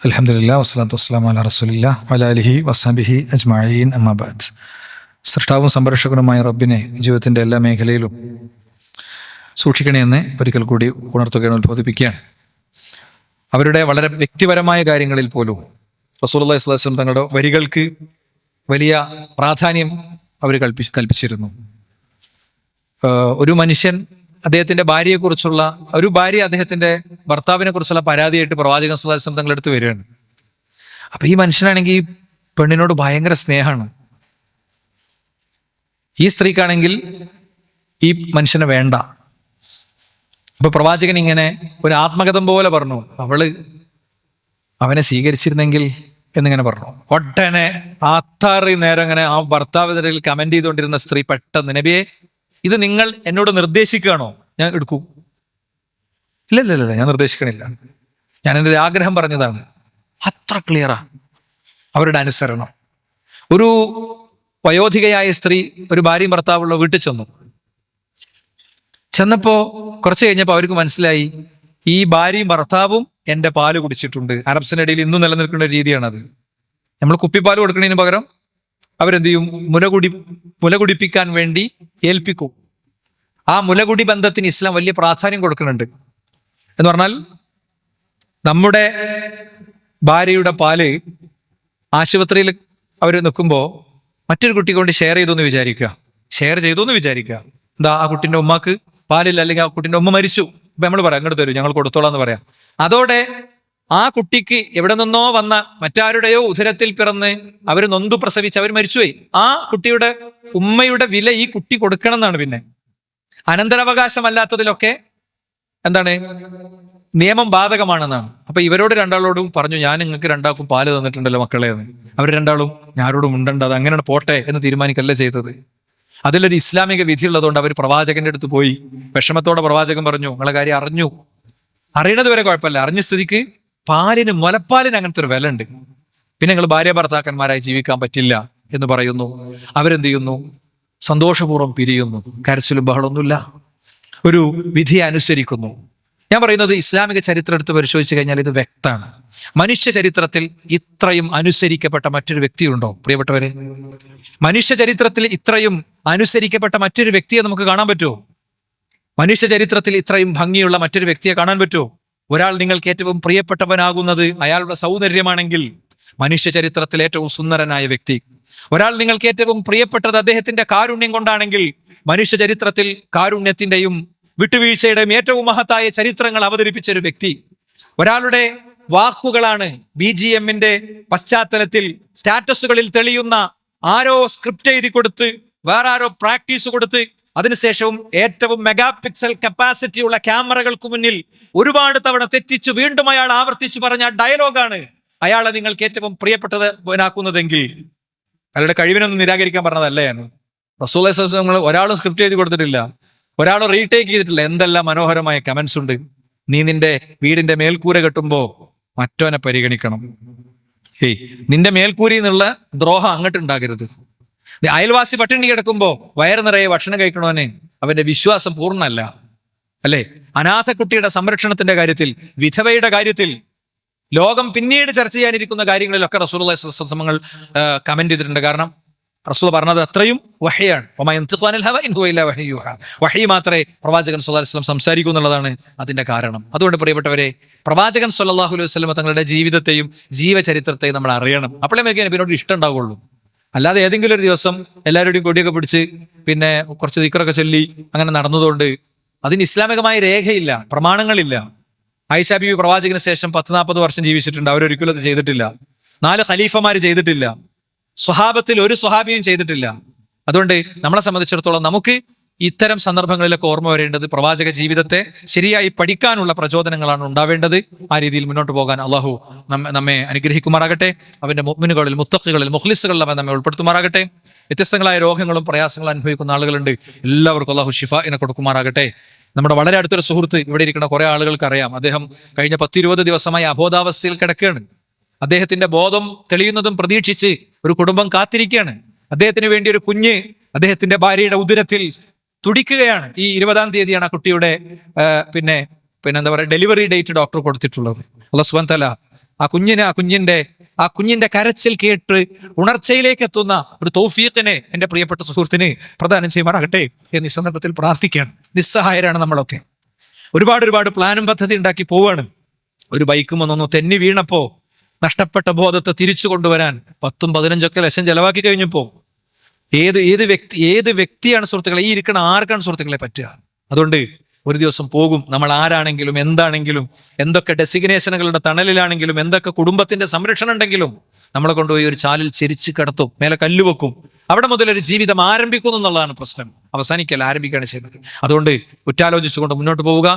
അൽഹംദുലില്ലാഹി വസ്സലാത്തു വസ്സലാമു അലാ റസൂലില്ലാഹി വഅലാ ആലിഹി വസ്ഹബിഹി അജ്മഈൻ, അമ്മാ ബഅദ്. സൃഷ്ടാവും സംരക്ഷകനുമായ റബ്ബിനെ ജീവിതത്തിന്റെ എല്ലാ മേഖലയിലും സൂക്ഷിക്കണമെന്ന് ഒരിക്കൽ കൂടി ഉണർത്തുകയാണ്, ഉത്ബോധിപ്പിക്കുകയാണ്. അവരുടെ വളരെ വ്യക്തിപരമായ കാര്യങ്ങളിൽ പോലും റസൂലുള്ളാഹി സ്വല്ലല്ലാഹു അലൈഹി വസല്ലം തങ്ങളുടെ വരികൾക്ക് വലിയ പ്രാധാന്യം അവർ കൽപ്പിച്ചിരുന്നു. ഒരു മനുഷ്യൻ അദ്ദേഹത്തിന്റെ ഭാര്യയെക്കുറിച്ചുള്ള, ഒരു ഭാര്യ അദ്ദേഹത്തിന്റെ ഭർത്താവിനെ കുറിച്ചുള്ള പരാതിയായിട്ട് പ്രവാചകൻ സല്ലല്ലാഹു അലൈഹി വസല്ലം തങ്ങളുടെ അടുത്ത് വരികയാണ്. അപ്പൊ ഈ മനുഷ്യനാണെങ്കിൽ പെണ്ണിനോട് ഭയങ്കര സ്നേഹമാണ്. ഈ സ്ത്രീക്കാണെങ്കിൽ ഈ മനുഷ്യനെ വേണ്ട. അപ്പൊ പ്രവാചകൻ ഇങ്ങനെ ഒരു ആത്മകഥം പോലെ പറഞ്ഞു, അവനെ സ്വീകരിച്ചിരുന്നെങ്കിൽ എന്നിങ്ങനെ പറഞ്ഞു. ഒട്ടനെ അത്രയും നേരം ഇങ്ങനെ ആ ഭർത്താവിനെതിരെ കമന്റ് ചെയ്തുകൊണ്ടിരുന്ന സ്ത്രീ പെട്ടെന്ന്, നബിയെ, ഇത് നിങ്ങൾ എന്നോട് നിർദ്ദേശിക്കുകയാണോ ഞാൻ എടുക്കൂ? ഇല്ല, ഞാൻ നിർദ്ദേശിക്കണില്ല, ഞാൻ എൻ്റെ ഒരു ആഗ്രഹം പറഞ്ഞതാണ്. അത്ര ക്ലിയറാ അവരുടെ അനുസരണം. ഒരു വയോധികയായ സ്ത്രീ ഒരു ഭാര്യയും ഭർത്താവുള്ള വീട്ടിൽ ചെന്നപ്പോ കുറച്ച് കഴിഞ്ഞപ്പോൾ അവർക്ക് മനസ്സിലായി, ഈ ഭാര്യയും ഭർത്താവും എൻ്റെ പാല് കുടിച്ചിട്ടുണ്ട്. അറബ്സിനിടയിൽ ഇന്നും നിലനിൽക്കുന്ന ഒരു രീതിയാണത്. നമ്മൾ കുപ്പിപ്പാൽ കൊടുക്കുന്നതിന് പകരം അവരെന്ത് ചെയ്യും? മുലകുടിപ്പിക്കാൻ വേണ്ടി ഏൽപ്പിക്കും. ആ മുലകുടി ബന്ധത്തിന് ഇസ്ലാം വലിയ പ്രാധാന്യം കൊടുക്കുന്നുണ്ട്. എന്ന് പറഞ്ഞാൽ നമ്മുടെ ഭാര്യയുടെ പാല് ആശുപത്രിയിൽ അവർ നിൽക്കുമ്പോൾ മറ്റൊരു കുട്ടി കൊണ്ട് ഷെയർ ചെയ്തു എന്ന് വിചാരിക്കുക. എന്താ ആ കുട്ടിന്റെ ഉമ്മാക്ക് പാലില്ല, അല്ലെങ്കിൽ ആ കുട്ടിന്റെ ഉമ്മ മരിച്ചു, ഇപ്പൊ നമ്മൾ പറയാം അങ്ങോട്ട് തരും ഞങ്ങൾ കൊടുത്തോളാം എന്ന് പറയാം. അതോടെ ആ കുട്ടിക്ക് എവിടെ നിന്നോ വന്ന മറ്റാരുടെയോ ഉദരത്തിൽ പിറന്ന് അവർ നൊന്തു പ്രസവിച്ച് അവർ മരിച്ചുപോയി. ആ കുട്ടിയുടെ ഉമ്മയുടെ വില ഈ കുട്ടി കൊടുക്കണം എന്നാണ്. പിന്നെ അനന്തരാവകാശമല്ലാത്തതിലൊക്കെ എന്താണ് നിയമം ബാധകമാണെന്നാണ്. അപ്പൊ ഇവരോട് രണ്ടാളോടും പറഞ്ഞു, ഞാൻ നിങ്ങൾക്ക് രണ്ടാൾക്കും പാല് തന്നിട്ടുണ്ടല്ലോ മക്കളെ എന്ന്. അവർ രണ്ടാളും ഞാരോടും ഉണ്ടണ്ട, അത് അങ്ങനെയാണ് പോട്ടെ എന്ന് തീരുമാനിക്കല്ലേ ചെയ്തത്. അതിലൊരു ഇസ്ലാമിക വിധി ഉള്ളതുകൊണ്ട് അവർ പ്രവാചകന്റെ അടുത്ത് പോയി. വിഷമത്തോടെ പ്രവാചകൻ പറഞ്ഞു, നിങ്ങളെ കാര്യം അറിഞ്ഞു, അറിയണത് വരെ കുഴപ്പമില്ല, അറിഞ്ഞ സ്ഥിതിക്ക് പാലിന്, മുലപ്പാലിന് അങ്ങനത്തെ ഒരു വില ഉണ്ട്, പിന്നെ നിങ്ങൾ ഭാര്യ ഭർത്താക്കന്മാരായി ജീവിക്കാൻ പറ്റില്ല എന്ന് പറയുന്നു. അവരെന്ത് ചെയ്യുന്നു? സന്തോഷപൂർവ്വം പിരിയുന്നു. കരച്ചിലും ബഹളമൊന്നുമില്ല, ഒരു വിധിയെ അനുസരിക്കുന്നു. ഞാൻ പറയുന്നത് ഇസ്ലാമിക ചരിത്രം എടുത്ത് പരിശോധിച്ചു കഴിഞ്ഞാൽ ഇത് വ്യക്തമാണ്. മനുഷ്യ ചരിത്രത്തിൽ ഇത്രയും അനുസരിക്കപ്പെട്ട മറ്റൊരു വ്യക്തിയുണ്ടോ പ്രിയപ്പെട്ടവരെ? മനുഷ്യ ചരിത്രത്തിൽ ഇത്രയും അനുസരിക്കപ്പെട്ട മറ്റൊരു വ്യക്തിയെ നമുക്ക് കാണാൻ പറ്റുമോ? മനുഷ്യ ചരിത്രത്തിൽ ഇത്രയും ഭംഗിയുള്ള മറ്റൊരു വ്യക്തിയെ കാണാൻ പറ്റുമോ? ഒരാൾ നിങ്ങൾക്ക് ഏറ്റവും പ്രിയപ്പെട്ടവനാകുന്നത് അയാളുടെ സൗന്ദര്യമാണെങ്കിൽ മനുഷ്യ ചരിത്രത്തിൽ ഏറ്റവും സുന്ദരനായ വ്യക്തി. ഒരാൾ നിങ്ങൾക്ക് ഏറ്റവും പ്രിയപ്പെട്ടത് അദ്ദേഹത്തിന്റെ കാരുണ്യം കൊണ്ടാണെങ്കിൽ മനുഷ്യ ചരിത്രത്തിൽ കാരുണ്യത്തിന്റെയും വിട്ടുവീഴ്ചയുടെയും ഏറ്റവും മഹത്തായ ചരിത്രങ്ങൾ അവതരിപ്പിച്ച ഒരു വ്യക്തി. ഒരാളുടെ വാക്കുകളാണ് BGM-ന്റെ പശ്ചാത്തലത്തിൽ സ്റ്റാറ്റസുകളിൽ തെളിയുന്ന, ആരോ സ്ക്രിപ്റ്റ് എഴുതി കൊടുത്ത് വേറെ ആരോ പ്രാക്ടീസ് കൊടുത്ത് അതിനുശേഷവും ഏറ്റവും മെഗാ പിക്സൽ കപ്പാസിറ്റി ഉള്ള ക്യാമറകൾക്ക് മുന്നിൽ ഒരുപാട് തവണ തെറ്റിച്ചു വീണ്ടും അയാൾ ആവർത്തിച്ചു പറഞ്ഞ ഡയലോഗാണ് അയാളെ നിങ്ങൾക്ക് ഏറ്റവും പ്രിയപ്പെട്ടതാക്കുന്നതെങ്കിൽ അയാളുടെ കഴിവിനൊന്നും നിരാകരിക്കാൻ പറഞ്ഞതല്ലേ ഞാൻ. റസൂലുള്ളാഹി സ്വല്ലല്ലാഹു അലൈഹി വസല്ലം ഒരാളും സ്ക്രിപ്റ്റ് എഴുതി കൊടുത്തിട്ടില്ല, ഒരാളും റീടേക്ക് ചെയ്തിട്ടില്ല. എന്തെല്ലാം മനോഹരമായ കമന്റ്സ് ഉണ്ട്. നീ നിന്റെ വീടിന്റെ മേൽക്കൂര കെട്ടുമ്പോ മറ്റോനെ പരിഗണിക്കണം. നിന്റെ മേൽക്കൂരിൽ നിന്നുള്ള ദ്രോഹം അങ്ങോട്ട് ഉണ്ടാകരുത്. അയൽവാസി പട്ടിണി കിടക്കുമ്പോ വയറ് നിറയെ ഭക്ഷണം കഴിക്കണോനെ അവന്റെ വിശ്വാസം പൂർണ്ണമല്ല, അല്ലെ? അനാഥ കുട്ടിയുടെ സംരക്ഷണത്തിന്റെ കാര്യത്തിൽ, വിധവയുടെ കാര്യത്തിൽ, ലോകം പിന്നീട് ചർച്ച ചെയ്യാനിരിക്കുന്ന കാര്യങ്ങളിലൊക്കെ റസൂലുള്ളാഹി സ്വല്ലല്ലാഹു അലൈഹി വസല്ലം കമന്റ് ചെയ്തിട്ടുണ്ട്. കാരണം റസൂൽ പറഞ്ഞത് അത്രയും വഹയാണ്. വഹി മാത്രമേ പ്രവാചകൻ സ്വല്ലല്ലാഹു അലൈഹി വസല്ലം സംസാരിക്കൂ എന്നുള്ളതാണ് അതിന്റെ കാരണം. അതുകൊണ്ട് പ്രിയപ്പെട്ടവരെ, പ്രവാചകൻ സ്വല്ലല്ലാഹു അലൈഹി വസല്ലം തങ്ങളുടെ ജീവിതത്തെയും ജീവചരിത്രത്തെയും നമ്മൾ അറിയണം. അപ്പോഴേ നമുക്ക് പിന്നോട് ഇഷ്ടം ഉണ്ടാവുള്ളൂ. അല്ലാതെ ഏതെങ്കിലും ഒരു ദിവസം എല്ലാവരുടെയും കൊടിയൊക്കെ പിടിച്ച് പിന്നെ കുറച്ച് ദിക്റൊക്കെ ചൊല്ലി അങ്ങനെ നടന്നതുകൊണ്ട് അതിന് ഇസ്ലാമികമായ രേഖയില്ല, പ്രമാണങ്ങളില്ല. ആയിഷ ബീവി പ്രവാചകന് ശേഷം 10-40 വർഷം ജീവിച്ചിട്ടുണ്ട്. അവരൊരിക്കലും അത് ചെയ്തിട്ടില്ല. 4 ഖലീഫമാര് ചെയ്തിട്ടില്ല. സ്വഹാബത്തിൽ ഒരു സ്വഹാബിയും ചെയ്തിട്ടില്ല. അതുകൊണ്ട് നമ്മളെ സംബന്ധിച്ചിടത്തോളം നമുക്ക് ഇത്തരം സന്ദർഭങ്ങളിലൊക്കെ ഓർമ്മ വരേണ്ടത് പ്രവാചക ജീവിതത്തെ ശരിയായി പഠിക്കാനുള്ള പ്രചോദനങ്ങളാണ് ഉണ്ടാവേണ്ടത്. ആ രീതിയിൽ മുന്നോട്ട് പോകാൻ അള്ളാഹു നമ്മെ അനുഗ്രഹിക്കുമാറാകട്ടെ. അവന്റെ മുഅ്മിനുകളിൽ, മുത്തഖികളിൽ, മുഖ്ലിസുകളിൽ അവൻ നമ്മെ ഉൾപ്പെടുത്തുമാറാകട്ടെ. വ്യത്യസ്തങ്ങളായ രോഗങ്ങളും പ്രയാസങ്ങളും അനുഭവിക്കുന്ന ആളുകളുണ്ട്. എല്ലാവർക്കും അള്ളാഹു ഷിഫാഇനെ കൊടുക്കുമാറാകട്ടെ. നമ്മുടെ വളരെ അടുത്തൊരു സുഹൃത്ത്, ഇവിടെ ഇരിക്കുന്ന കുറെ ആളുകൾക്ക് അറിയാം, അദ്ദേഹം കഴിഞ്ഞ 10-20 ദിവസമായി അബോധാവസ്ഥയിൽ കിടക്കുകയാണ്. അദ്ദേഹത്തിന്റെ ബോധം തെളിയുന്നതും പ്രതീക്ഷിച്ച് ഒരു കുടുംബം കാത്തിരിക്കുകയാണ്. അദ്ദേഹത്തിന് വേണ്ടി ഒരു കുഞ്ഞ് അദ്ദേഹത്തിന്റെ ഭാര്യയുടെ ഉദരത്തിൽ തുടിക്കുകയാണ്. ഈ 20-ാം തീയതിയാണ് ആ കുട്ടിയുടെ പിന്നെ എന്താ പറയുക ഡെലിവറി ഡേറ്റ് ഡോക്ടർ കൊടുത്തിട്ടുള്ളത്. അല്ലാഹു സുബ്ഹാനഹു വ തആല ആ കുഞ്ഞിന്റെ കരച്ചിൽ കേട്ട് ഉണർച്ചയിലേക്ക് എത്തുന്ന ഒരു തൗഫീഖിനെ എന്റെ പ്രിയപ്പെട്ട സുഹൃത്തിന് പ്രദാനം ചെയ്യുമാറാകട്ടെ എന്ന് ഈ സന്ദർഭത്തിൽ പ്രാർത്ഥിക്കുകയാണ്. നിസ്സഹായരാണ് നമ്മളൊക്കെ. ഒരുപാട് പ്ലാനും പദ്ധതി ഉണ്ടാക്കി പോവാണ്. ഒരു ബൈക്കും ഒന്നൊന്ന് തെന്നി വീണപ്പോ നഷ്ടപ്പെട്ട ബോധത്തെ തിരിച്ചു കൊണ്ടുവരാൻ 10-15 ലക്ഷം ചെലവാക്കി കഴിഞ്ഞപ്പോ ഏത് വ്യക്തിയാണ് സുഹൃത്തുക്കളെ, ഈ ഇരിക്കണ ആർക്കാണ് സുഹൃത്തുക്കളെ പറ്റുക? അതുകൊണ്ട് ഒരു ദിവസം പോകും. നമ്മൾ ആരാണെങ്കിലും എന്താണെങ്കിലും, എന്തൊക്കെ ഡെസിഗ്നേഷനുകളുടെ തണലിലാണെങ്കിലും, എന്തൊക്കെ കുടുംബത്തിന്റെ സംരക്ഷണം ഉണ്ടെങ്കിലും നമ്മളെ കൊണ്ടുപോയി ഒരു ചാലിൽ ചെരിച്ച് കിടത്തും, മേലെ കല്ലുവെക്കും. അവിടെ മുതൽ ഒരു ജീവിതം ആരംഭിക്കുന്നു എന്നുള്ളതാണ് പ്രശ്നം. അവസാനിക്കല്ല, ആരംഭിക്കുകയാണ് ചെയ്യുന്നത്. അതുകൊണ്ട് ഉറ്റാലോചിച്ചുകൊണ്ട് മുന്നോട്ട് പോവുക.